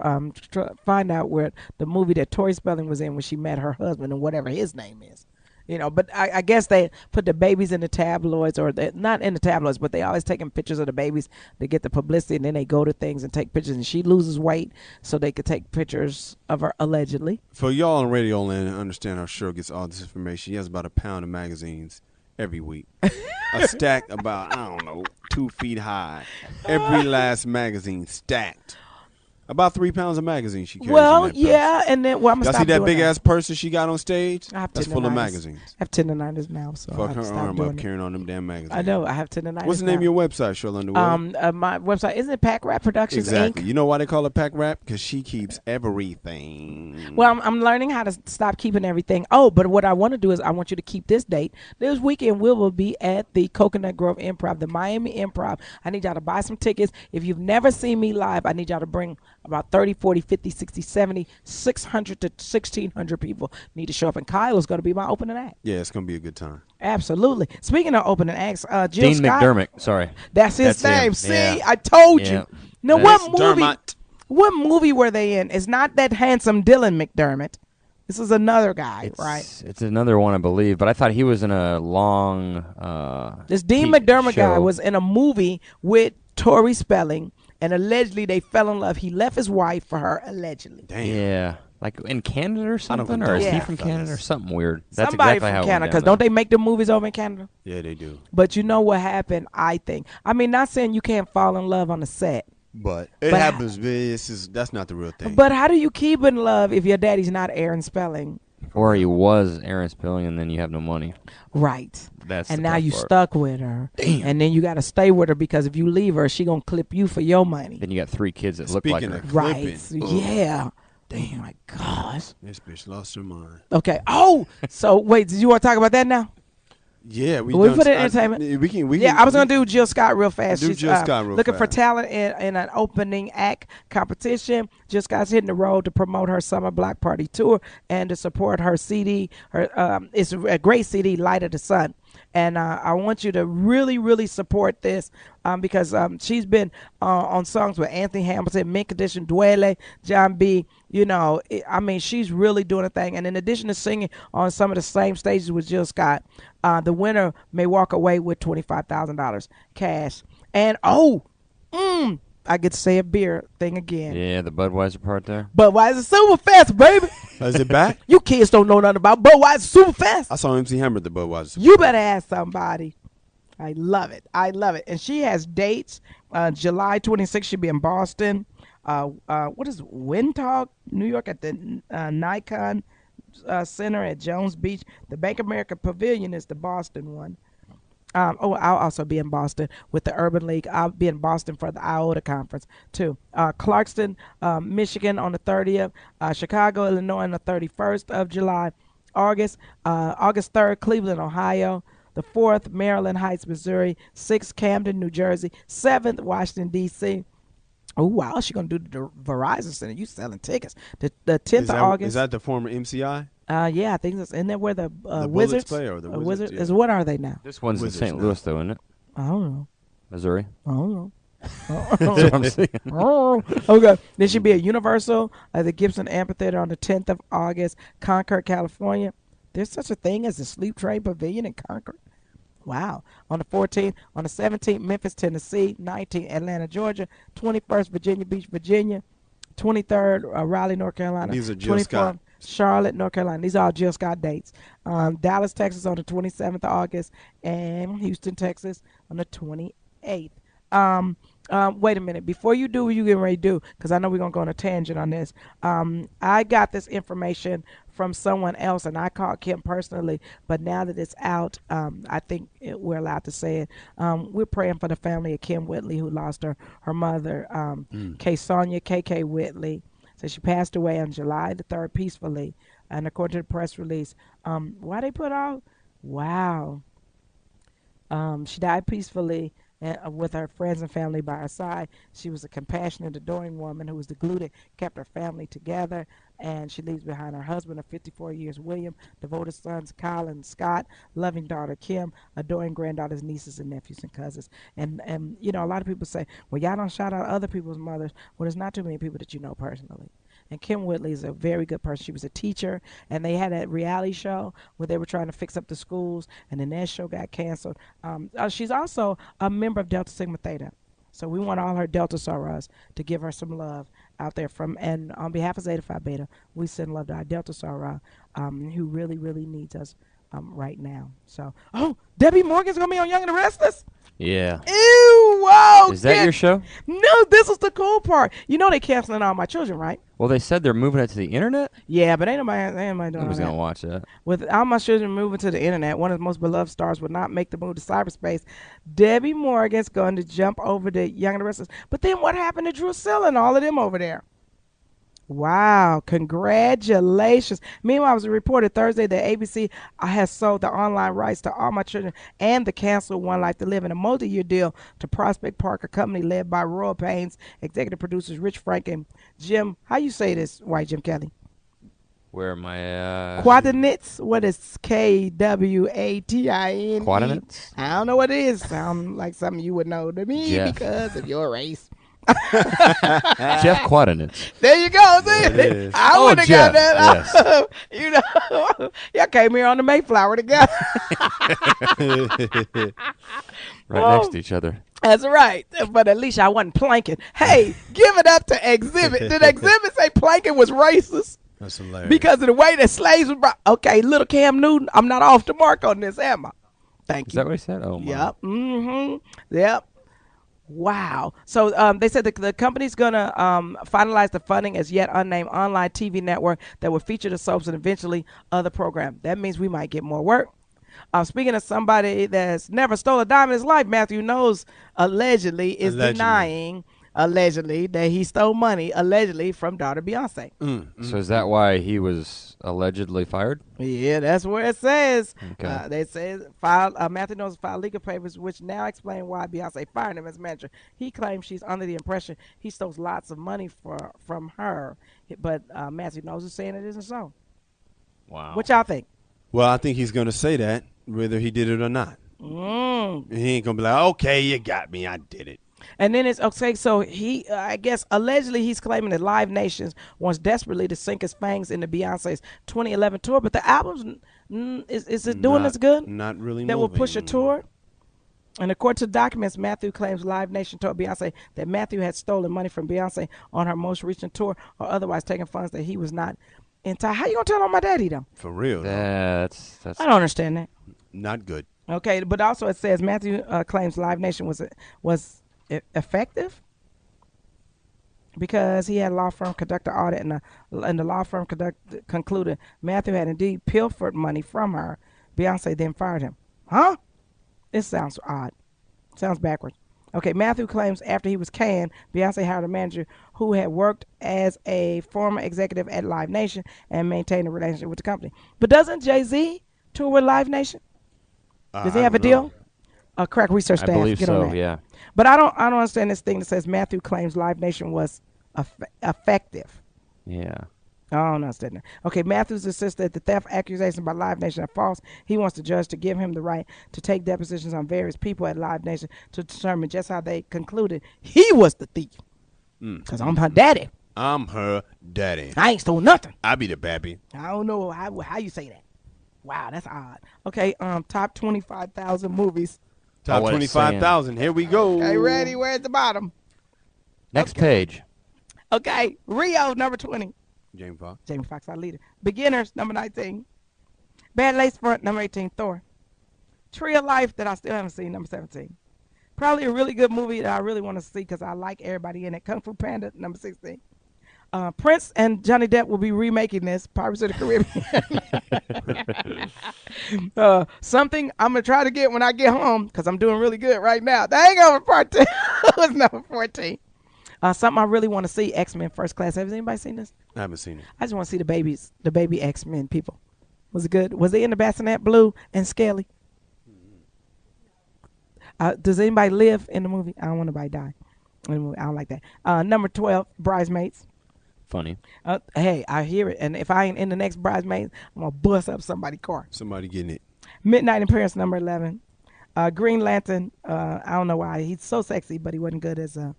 find out where the movie that Tori Spelling was in when she met her husband and whatever his name is. You know, but I guess they put the babies in the tabloids, or not in the tabloids, but they always taking pictures of the babies to get the publicity, and then they go to things and take pictures, and she loses weight so they could take pictures of her allegedly. For y'all on radio land and understand how Cheryl gets all this information, she has about a pound of magazines every week. A stack about, I don't know, 2 feet high. Every last magazine stacked. About 3 pounds of magazines she carries Well, in that purse. yeah, and then I'm Y'all gonna see stop that doing big ass purse that she got on stage? I have That's full of tendinitis. magazines. I have tendinitis now, so I Fuck have her to stop arm doing up it. carrying on them damn magazines. I know I have tendinitis. What's the name now. of your website, Sheryl Underwood? My website isn't it Pack Rat Productions Exactly. Inc. You know why they call it Pack Rap? Because she keeps everything. Well, I'm learning how to stop keeping everything. Oh, but what I want to do is I want you to keep this date. This weekend we will be at the Coconut Grove Improv, the Miami Improv. I need y'all to buy some tickets. If you've never seen me live, I need y'all to bring about 30, 40, 50, 60, 70, 600 to 1,600 people need to show up. And Kyle is going to be my opening act. Yeah, it's going to be a good time. Absolutely. Speaking of opening acts, Jill Dean Scott. McDermott. Sorry. That's his That's him. name. See, Yeah. I told Yeah. you. Now, That's what movie? Dermot. What movie were they in? It's not that handsome Dylan McDermott. This is another guy, right? It's another one, I believe, but I thought he was in a long. This Dean TV McDermott guy show. was in a movie with Tori Spelling, and allegedly they fell in love. He left his wife for her, allegedly. Damn. Yeah, like in Canada or something, or is condone he that, from fellas. Canada or something weird? That's Somebody exactly how from it went Canada, down because there. don't they make the movies over in Canada? Yeah, they do. But you know what happened, I think. I mean, not saying you can't fall in love on the set. But it But- happens. That's not the real thing. But how do you keep in love if your daddy's not Aaron Spelling? Or he was Aaron Spelling, and then you have no money. Right. That's And the now tough you part. stuck with her. Damn. And then you got to stay with her because if you leave her, she going to clip you for your money. Then you got 3 kids that look like Speaking her. of Right. clipping. Yeah. Damn, my gosh. This bitch lost her mind. Okay. Oh, so wait, did you want to talk about that now? Yeah, we We done put it in start- entertainment. We can. Yeah, I was going to do Jill Scott real fast. Do She's Jill Scott real looking for fast. talent in an opening act competition. Jill Scott's hitting the road to promote her Summer Block Party tour and to support her CD. It's a great CD, Light of the Sun. And I want you to really, really support this because she's been on songs with Anthony Hamilton, Mint Condition, Dwele, John B. You know, I mean, she's really doing a thing. And in addition to singing on some of the same stages with Jill Scott, the winner may walk away with $25,000 cash. And, I get to say a beer thing again. Yeah, the Budweiser part there. Budweiser Superfest, baby. Is it back? You kids don't know nothing about Budweiser Superfest. I saw MC Hammer at the Budweiser. You better ask somebody. I love it. I love it. And she has dates. July 26th, she'll be in Boston. What is Windtalk, New York at the Nikon Center at Jones Beach. The Bank of America Pavilion is the Boston one. I'll also be in Boston with the Urban League. I'll be in Boston for the IOTA conference, too. Clarkston, Michigan on the 30th. Chicago, Illinois on the 31st of July. August 3rd, Cleveland, Ohio. The 4th, Maryland Heights, Missouri. 6th, Camden, New Jersey. 7th, Washington, D.C. Oh, wow. She's going to do the Verizon Center. You selling tickets. The 10th of August. Is that the former MCI? Yeah, I think that's in there where the Wizards Wizards play or the Wizards. Yeah. What are they now? This one's Wizards in St. now. Louis, though, isn't it? I don't know. Missouri. I don't know. That's what I'm saying. Okay. There should be a Universal at the Gibson Amphitheater on the 10th of August, Concord, California. There's such a thing as the Sleep Train Pavilion in Concord. Wow. On the 14th, on the 17th, Memphis, Tennessee. 19th, Atlanta, Georgia. 21st, Virginia Beach, Virginia. 23rd, Raleigh, North Carolina. These are Jill Scott. Charlotte, North Carolina. These are all Jill Scott dates. Dallas, Texas on the 27th of August, and Houston, Texas on the 28th. Wait a minute. Before you do what you getting ready to do, because I know we're going to go on a tangent on this, I got this information from someone else, and I called Kim personally, but now that it's out, I think we're allowed to say it. We're praying for the family of Kim Whitley, who lost her mother, Sonia KK Whitley. So she passed away on July the 3rd peacefully. And according to the press release, why they put out? Wow. She died peacefully with her friends and family by her side. She was a compassionate, adoring woman who was the glue that kept her family together. And she leaves behind her husband of 54 years, William, devoted sons, Kyle and Scott, loving daughter, Kim, adoring granddaughters, nieces, and nephews and cousins. And you know, a lot of people say, well, y'all don't shout out other people's mothers. Well, there's not too many people that you know personally. And Kim Whitley is a very good person. She was a teacher, and they had that reality show where they were trying to fix up the schools, and then that show got canceled. She's also a member of Delta Sigma Theta. So we want all her Delta Sorors to give her some love out there and on behalf of Zeta Phi Beta, we send love to our Delta Soror, who really, really needs us right now. So, Debbie Morgan's going to be on Young and the Restless? Yeah. Ew, whoa. Is that your show? No, this is the cool part. You know they canceling All My Children, right? Well, they said they're moving it to the internet? Yeah, but ain't nobody doing Nobody's that. going to watch that. With All My Children moving to the internet, one of the most beloved stars would not make the move to cyberspace. Debbie Morgan's going to jump over to Young and the Restless. But then what happened to Drusilla and all of them over there? Wow, congratulations. Meanwhile, it was reported Thursday that ABC has sold the online rights to All My Children and the canceled One Life to Live in a multi-year deal to Prospect Park, a company led by Royal Pains, executive producers Rich Frank and Jim, how you say this, White Jim Kelly? Where am I? Quadinitz? What is Kwatine? Quadinitz? I don't know what it is. Sound like something you would know to me Jeff. because of your race. Jeff Quadinitz. There you go. See? I would have got that. Yes. You know, y'all came here on the Mayflower together. Right next to each other. That's right. But at least I wasn't planking. Hey, give it up to Exhibit. Did Exhibit say planking was racist? That's hilarious. Because of the way that slaves were brought. Okay, little Cam Newton, I'm not off the mark on this, am I? Thank you. Is that what he said? Oh, my. Yep. Mm-hmm. Yep. Wow. So they said the company's going to finalize the funding as yet unnamed online TV network that will feature the soaps and eventually other programs. That means we might get more work. Speaking of somebody that's never stole a dime in his life, Matthew Knowles allegedly is denying that he stole money allegedly from daughter Beyonce. So is that why he was allegedly fired? Yeah, that's where it says. Okay. They say Matthew Knowles filed legal papers which now explain why Beyonce fired him as manager. He claims she's under the impression he stole lots of money from her, but Matthew Knowles is saying it isn't so. Wow. What y'all think? Well, I think he's going to say that whether he did it or not. He ain't gonna be like, okay, you got me, I did it. And then it's okay. So he, I guess, allegedly he's claiming that Live Nation wants desperately to sink his fangs into Beyonce's 2011 tour, but the album's is it doing as good? Not really. That will push a tour. And according to documents, Matthew claims Live Nation told Beyonce that Matthew had stolen money from Beyonce on her most recent tour, or otherwise taking funds that he was not entitled. How you gonna tell on my daddy though? For real? That's. I don't understand that. Not good. Okay, but also it says Matthew claims Live Nation was effective because he had a law firm conduct an audit, and the law firm concluded Matthew had indeed pilfered money from her. Beyonce then fired him. Huh? This sounds odd. Sounds backwards. Okay, Matthew claims after he was canned, Beyonce hired a manager who had worked as a former executive at Live Nation and maintained a relationship with the company. But doesn't Jay-Z tour with Live Nation? Does he have a deal? Crack research staff. I believe get so, on that. yeah. But I don't understand this thing that says Matthew claims Live Nation was effective. Yeah. I don't understand that. Okay, Matthews insists that the theft accusations by Live Nation are false. He wants the judge to give him the right to take depositions on various people at Live Nation to determine just how they concluded he was the thief. Because I'm her daddy. I'm her daddy. I ain't stole nothing. I be the baby. I don't know how you say that. Wow, that's odd. Okay, top 25,000 movies. Top 25,000. Here we go. Okay, ready? We're at the bottom. Next page. Okay, Rio, number 20. Jamie Foxx. Jamie Foxx, our leader. Beginners, number 19. Bad Lace Front, number 18. Thor. Tree of Life, that I still haven't seen, number 17. Probably a really good movie that I really want to see because I like everybody in it. Kung Fu Panda, number 16. Prince and Johnny Depp will be remaking this, Pirates of the Caribbean. Something I'm going to try to get when I get home because I'm doing really good right now. The Hangover Part 2 was number 14. Something I really want to see, X-Men First Class. Has anybody seen this? I haven't seen it. I just want to see the baby X-Men people. Was it good? Was they in the bassinet blue and scaly? Does anybody live in the movie? I don't want anybody to die in the movie. I don't like that. Number 12, Bridesmaids. Funny. Hey, I hear it. And if I ain't in the next Bridesmaids, I'm going to bust up somebody's car. Somebody getting it. Midnight in Paris, number 11. Green Lantern, I don't know why. He's so sexy, but he wasn't good as a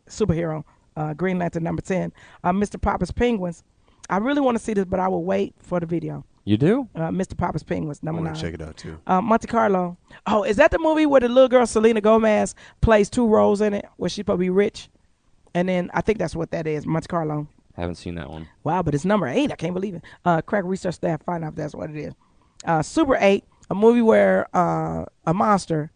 superhero. Green Lantern, number 10. Mr. Popper's Penguins. I really want to see this, but I will wait for the video. You do? Mr. Popper's Penguins, number 9. I want to check it out, too. Monte Carlo. Oh, is that the movie where the little girl, Selena Gomez, plays 2 roles in it, where she's supposed to be rich? And then I think that's what that is, Monte Carlo. Haven't seen that one. Wow, but it's number 8. I can't believe it. Crack research staff, find out if that's what it is. Super 8, a movie where a monster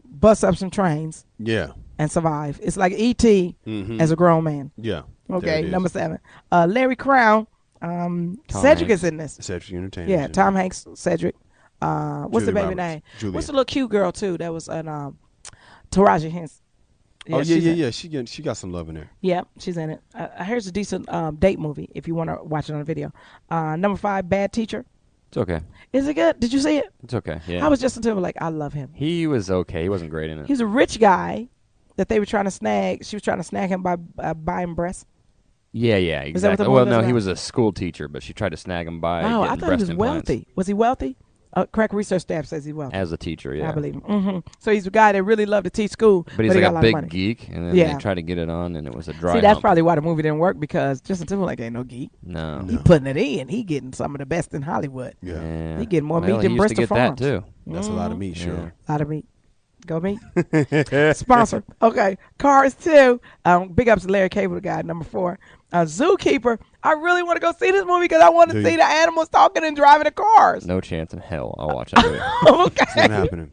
busts up some trains. Yeah. And survive. It's like E.T. As a grown man. Yeah. Okay, number 7. Larry Crown. Cedric is in this. Cedric Entertainment. Yeah, Tom Hanks, Cedric. What's the baby name? Julia. What's the little cute girl too? That was an Taraji Henson. Yeah, yeah. She got some love in there. Yeah, she's in it. Here's a decent date movie if you want to watch it on a video. Number 5, Bad Teacher. It's okay. Is it good? Did you see it? It's okay. Yeah. I was just until like I love him. He was okay. He wasn't great in it. He's a rich guy that they were trying to snag. She was trying to snag him by buying breasts. Yeah, exactly. Well, no, he was a school teacher, but she tried to snag him by Oh, getting I thought breast he was implants. wealthy. Was he wealthy? Crack research staff says he's wealthy. As a teacher, yeah. I believe him. So he's a guy that really loved to teach school. But he's he like got a big geek, and then they tried to get it on, and it was a dry See, that's hump. probably why the movie didn't work, because Justin Timberlake ain't no geek. No. He putting it in. He getting some of the best in Hollywood. Yeah. He getting more meat he than used Bristol to get Farms. that, too. That's a lot of meat, sure. A lot of meat. Go meat. Sponsor. Okay. Cars 2. Big ups to Larry Cable Guy, number 4. Zookeeper. I really want to go see this movie because I want to see the animals talking and driving the cars. No chance in hell I'll watch that movie. Okay. It's not happening.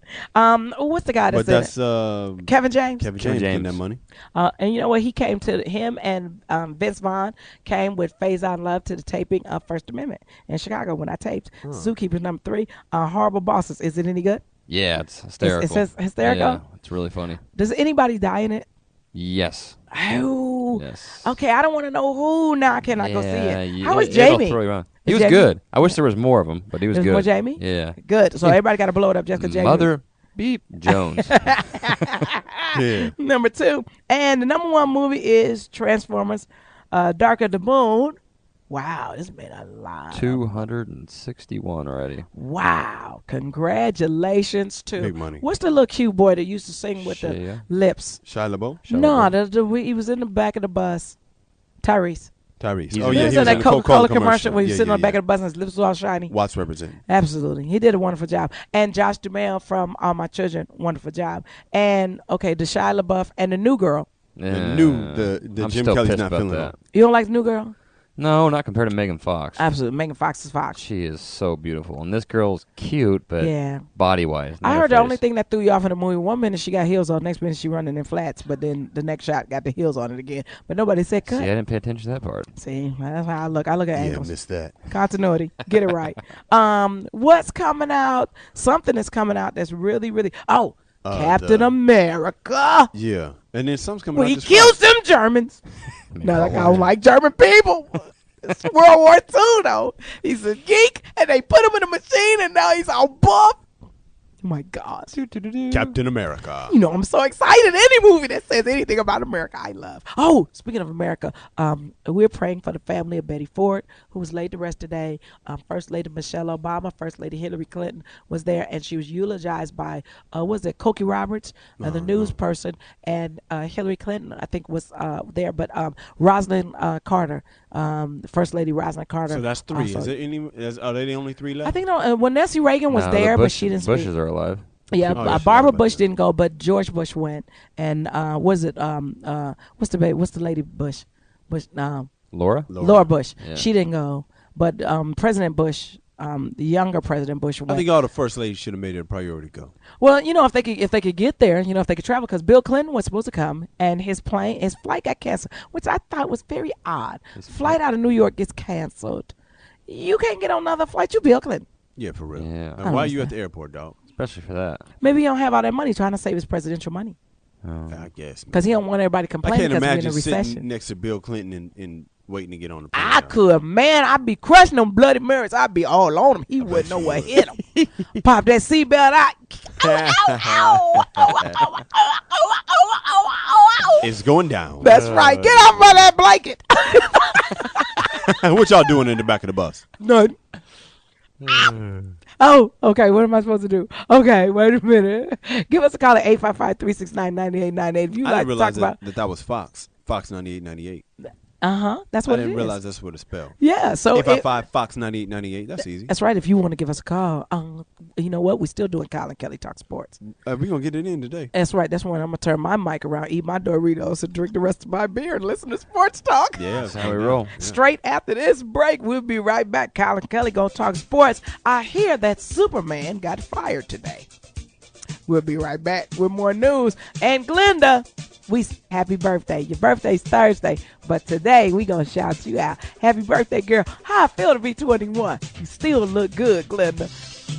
What's the guy that's in it? Kevin James. Kevin James getting that money. And you know what? He came to him and Vince Vaughn came with Phase Out Love to the taping of First Amendment in Chicago when I taped. Zookeeper number 3. Horrible Bosses. Is it any good? Yeah, it's hysterical. It's hysterical? Yeah, it's really funny. Does anybody die in it? Yes. Oh. Yes. Okay, I don't want to know who. Now can I go see it? How was it'll Jamie? throw you around. He was good. I wish there was more of him, but he was good. More Jamie? Yeah. Good. So everybody got to blow it up just because Jamie. Mother Beep Jones. Yeah. Number 2. And the number 1 movie is Transformers Dark of the Moon. Wow, this made a lot. 261 already. Wow. Congratulations to. Big money. What's the little cute boy that used to sing with the lips? Shia LaBeouf? No, he was in the back of the bus. Tyrese. Tyrese. He was in that Coca-Cola commercial where he was sitting on the back of the bus and his lips were all shiny. Watts represent. Absolutely. He did a wonderful job. And Josh Duhamel from All My Children, wonderful job. And, the Shia LaBeouf and the new girl. The Jim Kelly's not feeling that. You don't like the new girl? No, not compared to Megan Fox. Absolutely. Megan Fox is Fox. She is so beautiful. And this girl's cute, but body-wise. I heard the only thing that threw you off in the movie, 1 minute she got heels on, next minute she running in flats, but then the next shot got the heels on it again. But nobody said cut. See, I didn't pay attention to that part. See, that's how I look. I look at angles. Yeah, missed that. Continuity. Get it right. What's coming out? Something is coming out that's really, really... Captain America. Yeah. And then something's coming out. He kills them Germans. No, I don't like German people. It's World War II, though. He's a geek, and they put him in a machine, and now he's all buff. Oh, my God. Captain America. You know, I'm so excited. Any movie that says anything about America, I love. Oh, speaking of America, we're praying for the family of Betty Ford, who was laid to rest today. First Lady Michelle Obama, First Lady Hillary Clinton was there, and she was eulogized by, Cokie Roberts, the news person, and Hillary Clinton, I think, was there. But Rosalind Carter, First Lady Rosalind Carter. So that's three. Also. Are they the only three left? I think Nancy Reagan was there, but she didn't speak. Bushes are alive. Yeah, Barbara Bush didn't go, but George Bush went. And what's the lady Bush? Laura Bush. Yeah. She didn't go, but President Bush, the younger President Bush went. I think all the first ladies should have made it a priority go. Well, if they could get there, if they could travel, because Bill Clinton was supposed to come, and his flight got canceled, which I thought was very odd. His flight out of New York gets canceled. You can't get on another flight. You Bill Clinton. Yeah, for real. Yeah. And why are you at the airport, dog? Especially for that. Maybe he don't have all that money trying to save his presidential money. I guess. Because he don't want everybody complaining because we're in a recession. I can't imagine sitting next to Bill Clinton and waiting to get on the plane. I could, man. I'd be crushing them Bloody Marys. I'd be all on him. He wouldn't know what hit him. Pop that seatbelt out. It's going down. That's right. Get off of that blanket. What y'all doing in the back of the bus? None. Oh, okay. What am I supposed to do? Okay, wait a minute. Give us a call at 855-369-9898 if you like to talk about. that was Fox 9898. That's what it is. I didn't realize that's what it's spelled. Yeah, so 855 Fox 9898. That's easy. That's right. If you want to give us a call, you know what? We're still doing Colin Kelly Talk Sports. We're gonna get it in today. That's right. That's when I'm gonna turn my mic around, eat my Doritos, and drink the rest of my beer and listen to sports talk. Yeah, that's how we roll. Yeah. Straight after this break, we'll be right back. Colin Kelly gonna talk sports. I hear that Superman got fired today. We'll be right back with more news. And Glenda, happy birthday. Your birthday's Thursday, but today we gonna shout you out. Happy birthday, girl. How I feel to be 21. You still look good, Glenda.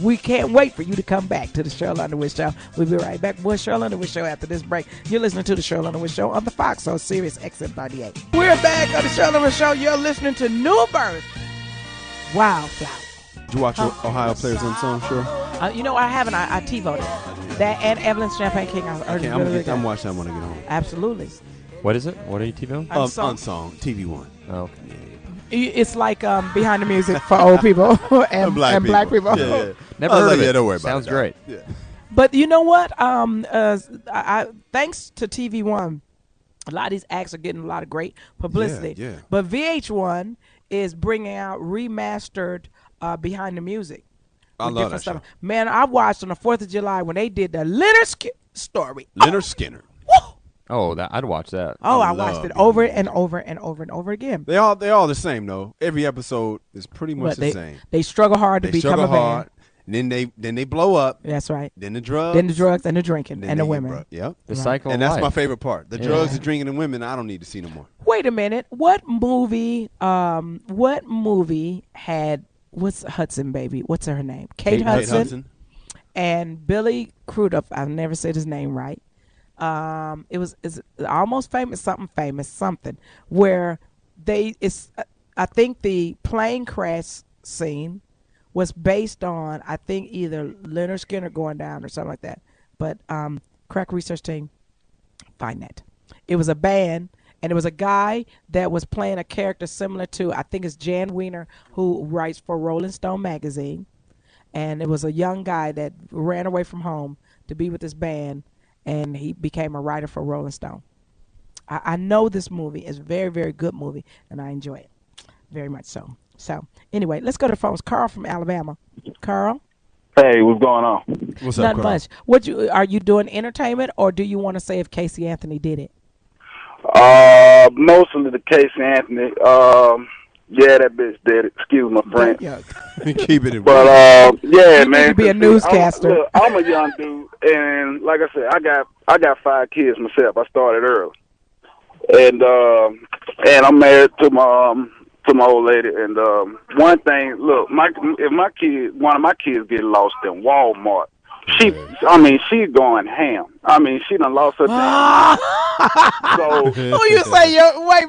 We can't wait for you to come back to the Sheryl Underwood Show. We'll be right back with Sheryl Underwood Show after this break. You're listening to the Sheryl Underwood Show on the Foxxhole Sirius XM 38. We're back on the Sheryl Underwood Show. You're listening to New Birth, Wildflower. Did you watch Ohio Players Unsung, sure? I haven't. I T-voted. That and Evelyn Champagne King. I'm watching that when I get home. Absolutely. What is it? What are you T-voting? Unsung, TV1. Oh, okay. It's like behind the music for old people and black people. Yeah. Never heard of it. Yeah, don't worry about it. Sounds great. Yeah. But you know what? Thanks to TV1, a lot of these acts are getting a lot of great publicity. Yeah. But VH1 is bringing out remastered behind the music. I love that show. Man, I watched on the 4th of July when they did the Leonard story. Leonard Skinner. Oh, I'd watch that. Oh, I watched it over and over and over and over again. They all the same though. Every episode is pretty much the same. They struggle hard to become a band. Then they blow up. That's right. Then the drugs. And the drinking and the women. Yep. The cycle. And that's my favorite part. The drugs, the drinking, and women. I don't need to see no more. Wait a minute. What movie? Had what's Hudson baby? What's her name? Kate Hudson. And Billy Crudup. I've never said his name right. It's almost something where I think the plane crash scene was based on, I think, either Leonard Skinner going down or something like that. But crack research team, find that. It was a band, and it was a guy that was playing a character similar to, I think it's Jan Wiener, who writes for Rolling Stone magazine, and it was a young guy that ran away from home to be with this band, and he became a writer for Rolling Stone. I know this movie is a very, very good movie, and I enjoy it very much so. So anyway, let's go to the phones. Carl from Alabama. Carl? Hey, what's going on? What's up, Not Carl? much. Are you doing entertainment, or do you want to say if Casey Anthony did it? Mostly the Casey Anthony. Yeah, that bitch did it. Excuse my French. Keep it in. But yeah, you man. need to be a newscaster. I'm a young dude, and like I said, I got 5 kids myself. I started early, and I'm married to my old lady. And one thing, look, if one of my kids get lost in Walmart, she's going ham. I mean, she done lost her damn. So who you say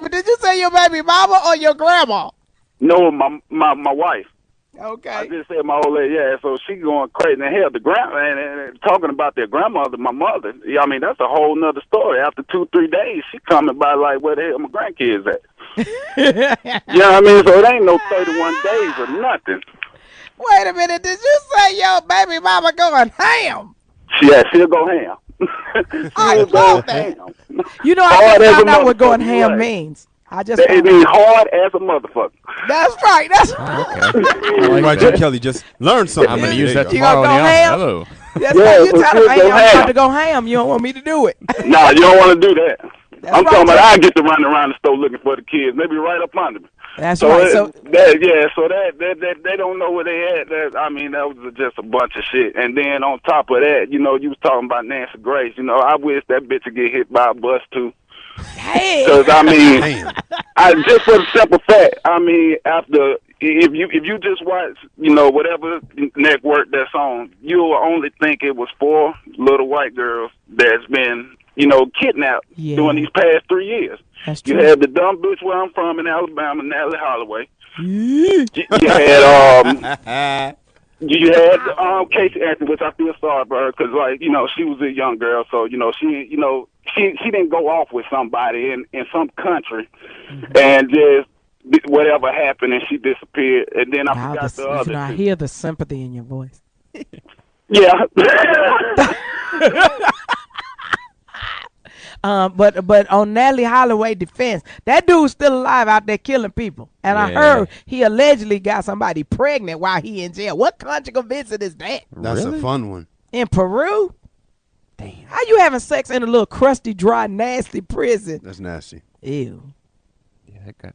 but did you say your baby mama or your grandma? No, my wife. Okay. I just said my old lady, yeah, so she going crazy. And hell, the and talking about their grandmother, my mother, yeah, I mean, that's a whole nother story. After 2-3 days, she coming by like, where the hell my grandkids at? You know what I mean? So it ain't no 31 days or nothing. Wait a minute, did you say your baby mama going ham? Yeah, she'll go ham. I love that. Ham. You know, I just found out what going ham means. It means hard as a motherfucker. That's right. That's Okay. Right, Jim Kelly just learned something. I'm going to use that You tomorrow. gonna go ham? Hello. That's why you tell him, hey, I'm about to go ham. You don't want me to do it. Nah, you don't want to do that. That's I'm right, talking about I get to run around the store looking for the kids, maybe right up under me. That's so right. So that they don't know where they at. I mean, that was just a bunch of shit. And then on top of that, you know, you was talking about Nancy Grace. You know, I wish that bitch would get hit by a bus too. hey, Because I mean, just for the simple fact, I mean, after if you just watch, you know, whatever network that's on, you'll only think it was 4 little white girls that's been, you know, kidnapped during these past 3 years. That's true. You had the dumb bitch where I'm from in Alabama, Natalie Holloway. You had Casey Anthony, which I feel sorry for her because, like, you know, she was a young girl, so you know she didn't go off with somebody in some country and just whatever happened and she disappeared, and then I forgot the other. You know, I hear the sympathy in your voice. Yeah. But on Natalie Holloway defense, that dude's still alive out there killing people. And I heard he allegedly got somebody pregnant while he in jail. What conjugal visit is that? That's a fun one. In Peru? Damn. How you having sex in a little crusty, dry, nasty prison? That's nasty. Ew. Yeah, that guy,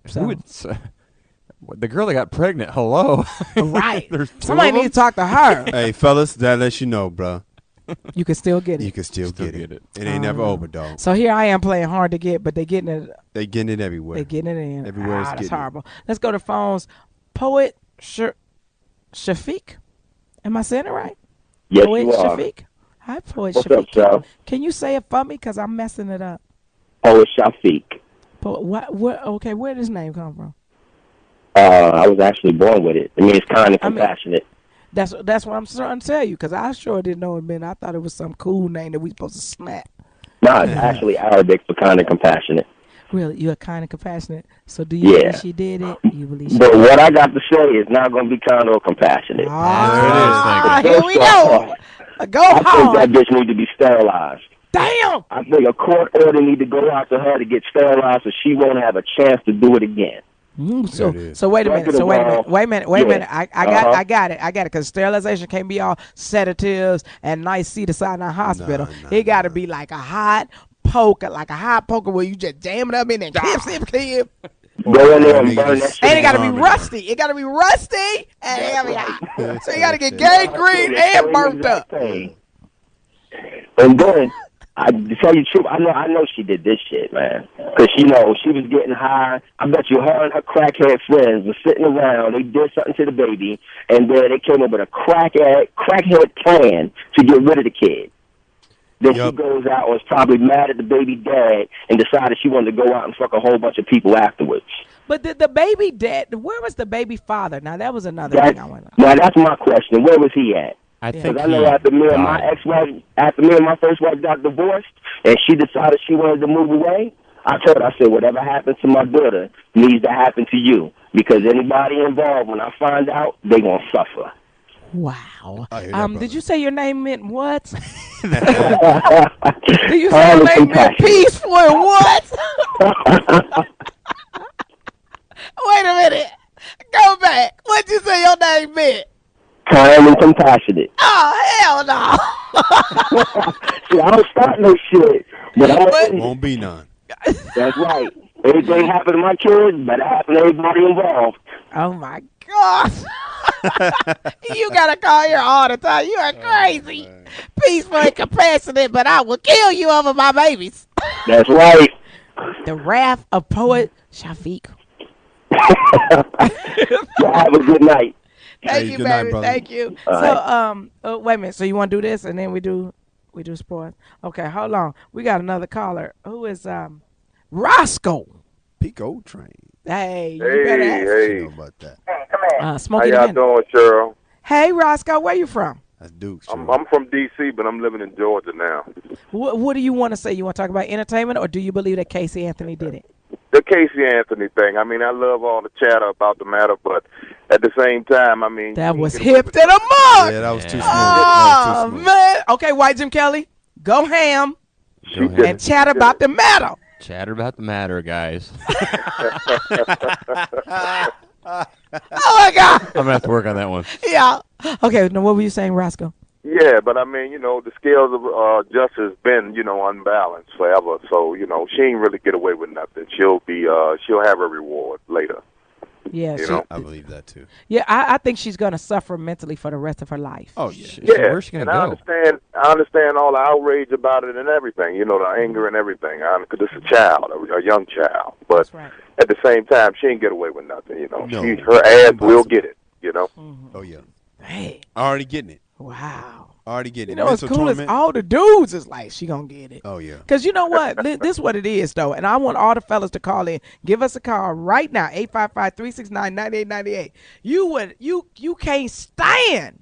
the girl that got pregnant, hello. Right. Somebody needs to talk to her. Hey, fellas, that lets you know, bro. You can still get it. You can still get it. It ain't never over, dog. So here I am playing hard to get, but they getting it. They getting it everywhere. They getting it in. Everywhere That's horrible. Let's go to phones. Poet Shafiq. Am I saying it right? Yes, Poet you are. Shafiq. Hi, Poet What's Shafiq. up, Sal? Can you say it for me? Because I'm messing it up. Poet Shafiq. Okay, where does his name come from? I was actually born with it. I mean, it's kind of compassionate. That's what I'm trying to tell you, because I sure didn't know it meant. I thought it was some cool name that we supposed to snap. No, it's actually Arabic for kind of compassionate. Really, you're kind of compassionate. So do you believe she did it? You believe? But what I got to say is not going to be kind or compassionate. Here we go. Go hard. I think that bitch need to be sterilized. Damn. I think a court order need to go out to her to get sterilized so she won't have a chance to do it again. So wait a minute. I got it. Because sterilization can't be all sedatives and nice seat-aside in a hospital. It got to be like a hot poker, where you just jam it up in there. Clip. Go in there and burn that shit. And it got to be rusty. It got to be rusty and heavy hot. So you got to get gangrene and burnt up. And then, to tell you the truth, I know she did this shit, man. Because, you know, she was getting high. I bet you her and her crackhead friends were sitting around. They did something to the baby, and then they came up with a crackhead plan to get rid of the kid. Then she goes out and was probably mad at the baby dad and decided she wanted to go out and fuck a whole bunch of people afterwards. But the baby dad, where was the baby father? Now, that was another thing I want to know. Now, that's my question. Where was he at? I think I know after me and my ex-wife, after me and my first wife got divorced, and she decided she wanted to move away, I told her, I said, whatever happens to my daughter needs to happen to you. Because anybody involved, when I find out, they going to suffer. Wow. That, did you say your name meant what? Did you say Calm your and name meant compassionate. peaceful and what? Wait a minute. Go back. What'd you say your name meant? Kind and compassionate. Oh, hell no. See, I don't start no shit, but I'm won't be none. That's right. Anything happen to my kids, better happen to everybody involved. Oh, my gosh. You got to call here all the time. You are crazy. Peaceful and compassionate, but I will kill you over my babies. That's right. The wrath of poet Shafiq. Have a good night. Thank Hey, you, good baby. night, brother. Thank you. All So, wait a minute. So you want to do this, and then we do sports? Okay, hold on. We got another caller. Who is Roscoe? Pico train. Hey, you better ask. You know about that. How Smokey y'all the doing, Cheryl? Hey, Roscoe, where you from? That's Duke's. I'm from D.C., but I'm living in Georgia now. What do you want to say? You want to talk about entertainment, or do you believe that Casey Anthony did it? The Casey Anthony thing. I mean, I love all the chatter about the matter, but at the same time, I mean... That was hip to the mark. Yeah, that was too smooth. Oh, man. Okay, White Jim Kelly, go ham and chat about the matter. Chatter about the matter, guys. Oh, my God. I'm going to have to work on that one. Yeah. Okay, now what were you saying, Roscoe? Yeah, but I mean, the scales of justice been, unbalanced forever. So, she ain't really get away with nothing. She'll have her reward later. Yeah, I believe that too. Yeah, I think she's gonna suffer mentally for the rest of her life. Oh yeah. Yeah, where's she gonna and go? I understand all the outrage about it and everything. The anger and everything. Because it's a child, a young child. But That's right. at the same time, she ain't get away with nothing. No. Her ass will get it. Oh yeah. Hey. Already getting it. Wow. Already getting You it. know what's Mental cool is torment. all the dudes is like, she gonna get it. Oh yeah. Because you know what? This is what it is, though. And I want all the fellas to call in. Give us a call right now, 855-369-9898. You can't stand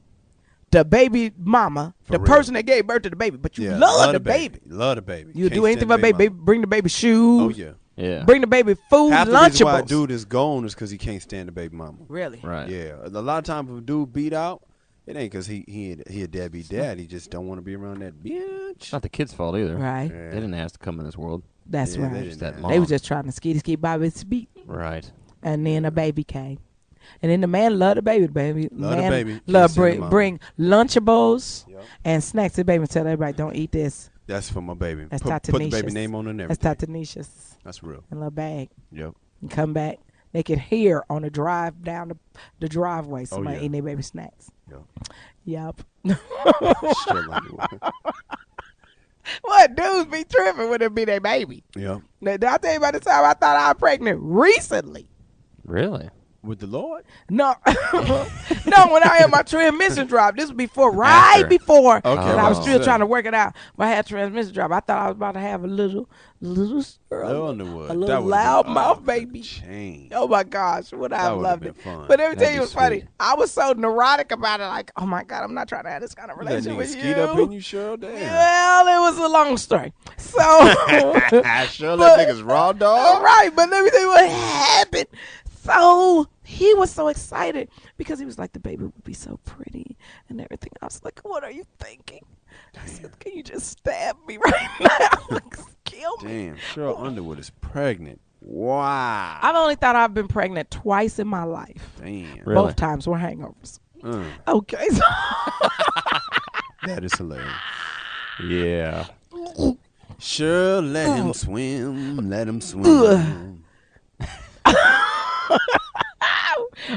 the baby mama, For the real. person that gave birth to the baby, but you Yeah, love the baby. Love the baby. You Can't do anything stand for the baby. mama. Bring the baby shoes. Oh yeah. Yeah. Bring the baby food, Half the reason why a Lunchables. dude is gone is because he can't stand the baby mama. Really? Right. Yeah. A lot of times when a dude beat out, it ain't because he a deadbeat dad. He just don't want to be around that bitch. It's not the kid's fault either. Right. They didn't ask to come in this world. That's Yeah, right. they They, didn't that have- mom. was just trying to ski Bobby's beat. Right. And then a baby came. And then the man loved the baby. Love the man baby. Love Can't stand the mama. bring Lunchables Yep. and snacks to the baby and tell everybody, don't eat this. That's for my baby. That's Put the baby Tatanicious. name on it and That's everything. Tatanicious. That's real. In a little bag. Yep. And come back. They can hear on the drive down the driveway somebody yeah. eating their baby snacks. Yep. Yep. Sheryl Underwood. What dudes be tripping when it be their baby? Yep. Now, did I tell you about the time I thought I was pregnant recently? Really? With the Lord? No, no. When I had my transmission drop, this was before, right After. before, Okay, and I was well, still so- trying to work it out. When I had transmission drop, I thought I was about to have a little Sheryl Underwood. a That little would've loud been- mouth oh, baby. Change. Oh my gosh, would I That have would've loved been it? fun. But let me tell That'd you be what's funny. sweet. I was so neurotic about it, like, oh my God, I'm not trying to have this kind of You let relationship niggas with skeet you. up in you, Cheryl? Damn. Well, it was a long story. So, Cheryl, But- that nigga's raw all dog. right, but let me tell you what happened. So he was so excited because he was like, the baby would be so pretty and everything. I was like, what are you thinking? I said, can you just stab me right now? Like, kill me. Damn, Sheryl Underwood is pregnant. Wow. I've only thought I've been pregnant twice in my life. Damn. Really? Both times were hangovers. Mm, Okay, so that is hilarious. Yeah. Sure, let him swim. Let him swim. wait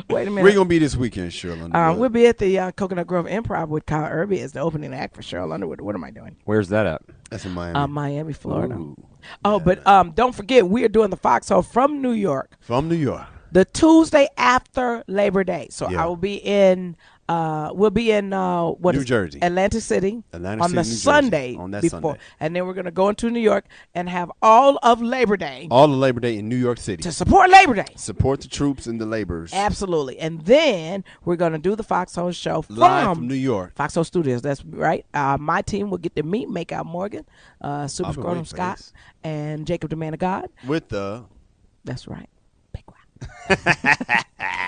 a Where you minute. gonna be this weekend, Sheryl Underwood? We'll be at the Coconut Grove Improv with Kyle Irby as the opening act for Sheryl Underwood. What am I doing? Where's that at? That's in Miami. Miami, Florida. Ooh. Oh, but don't forget, we are doing the Foxxhole from New York. From New York. The Tuesday after Labor Day. So Yeah. I will be in We'll be in New Jersey, Atlantic City, New Sunday on that before, Sunday. and then we're gonna go into New York and have all of Labor Day. All of Labor Day in New York City to support Labor Day. Support the troops and the laborers. Absolutely, and then we're gonna do the Foxxhole show live from New York, Foxxhole Studios. That's right. My team will get to meet Makeout Morgan, Super Scrotum Scott, and Jacob the Man of God. With the. That's right. Big one.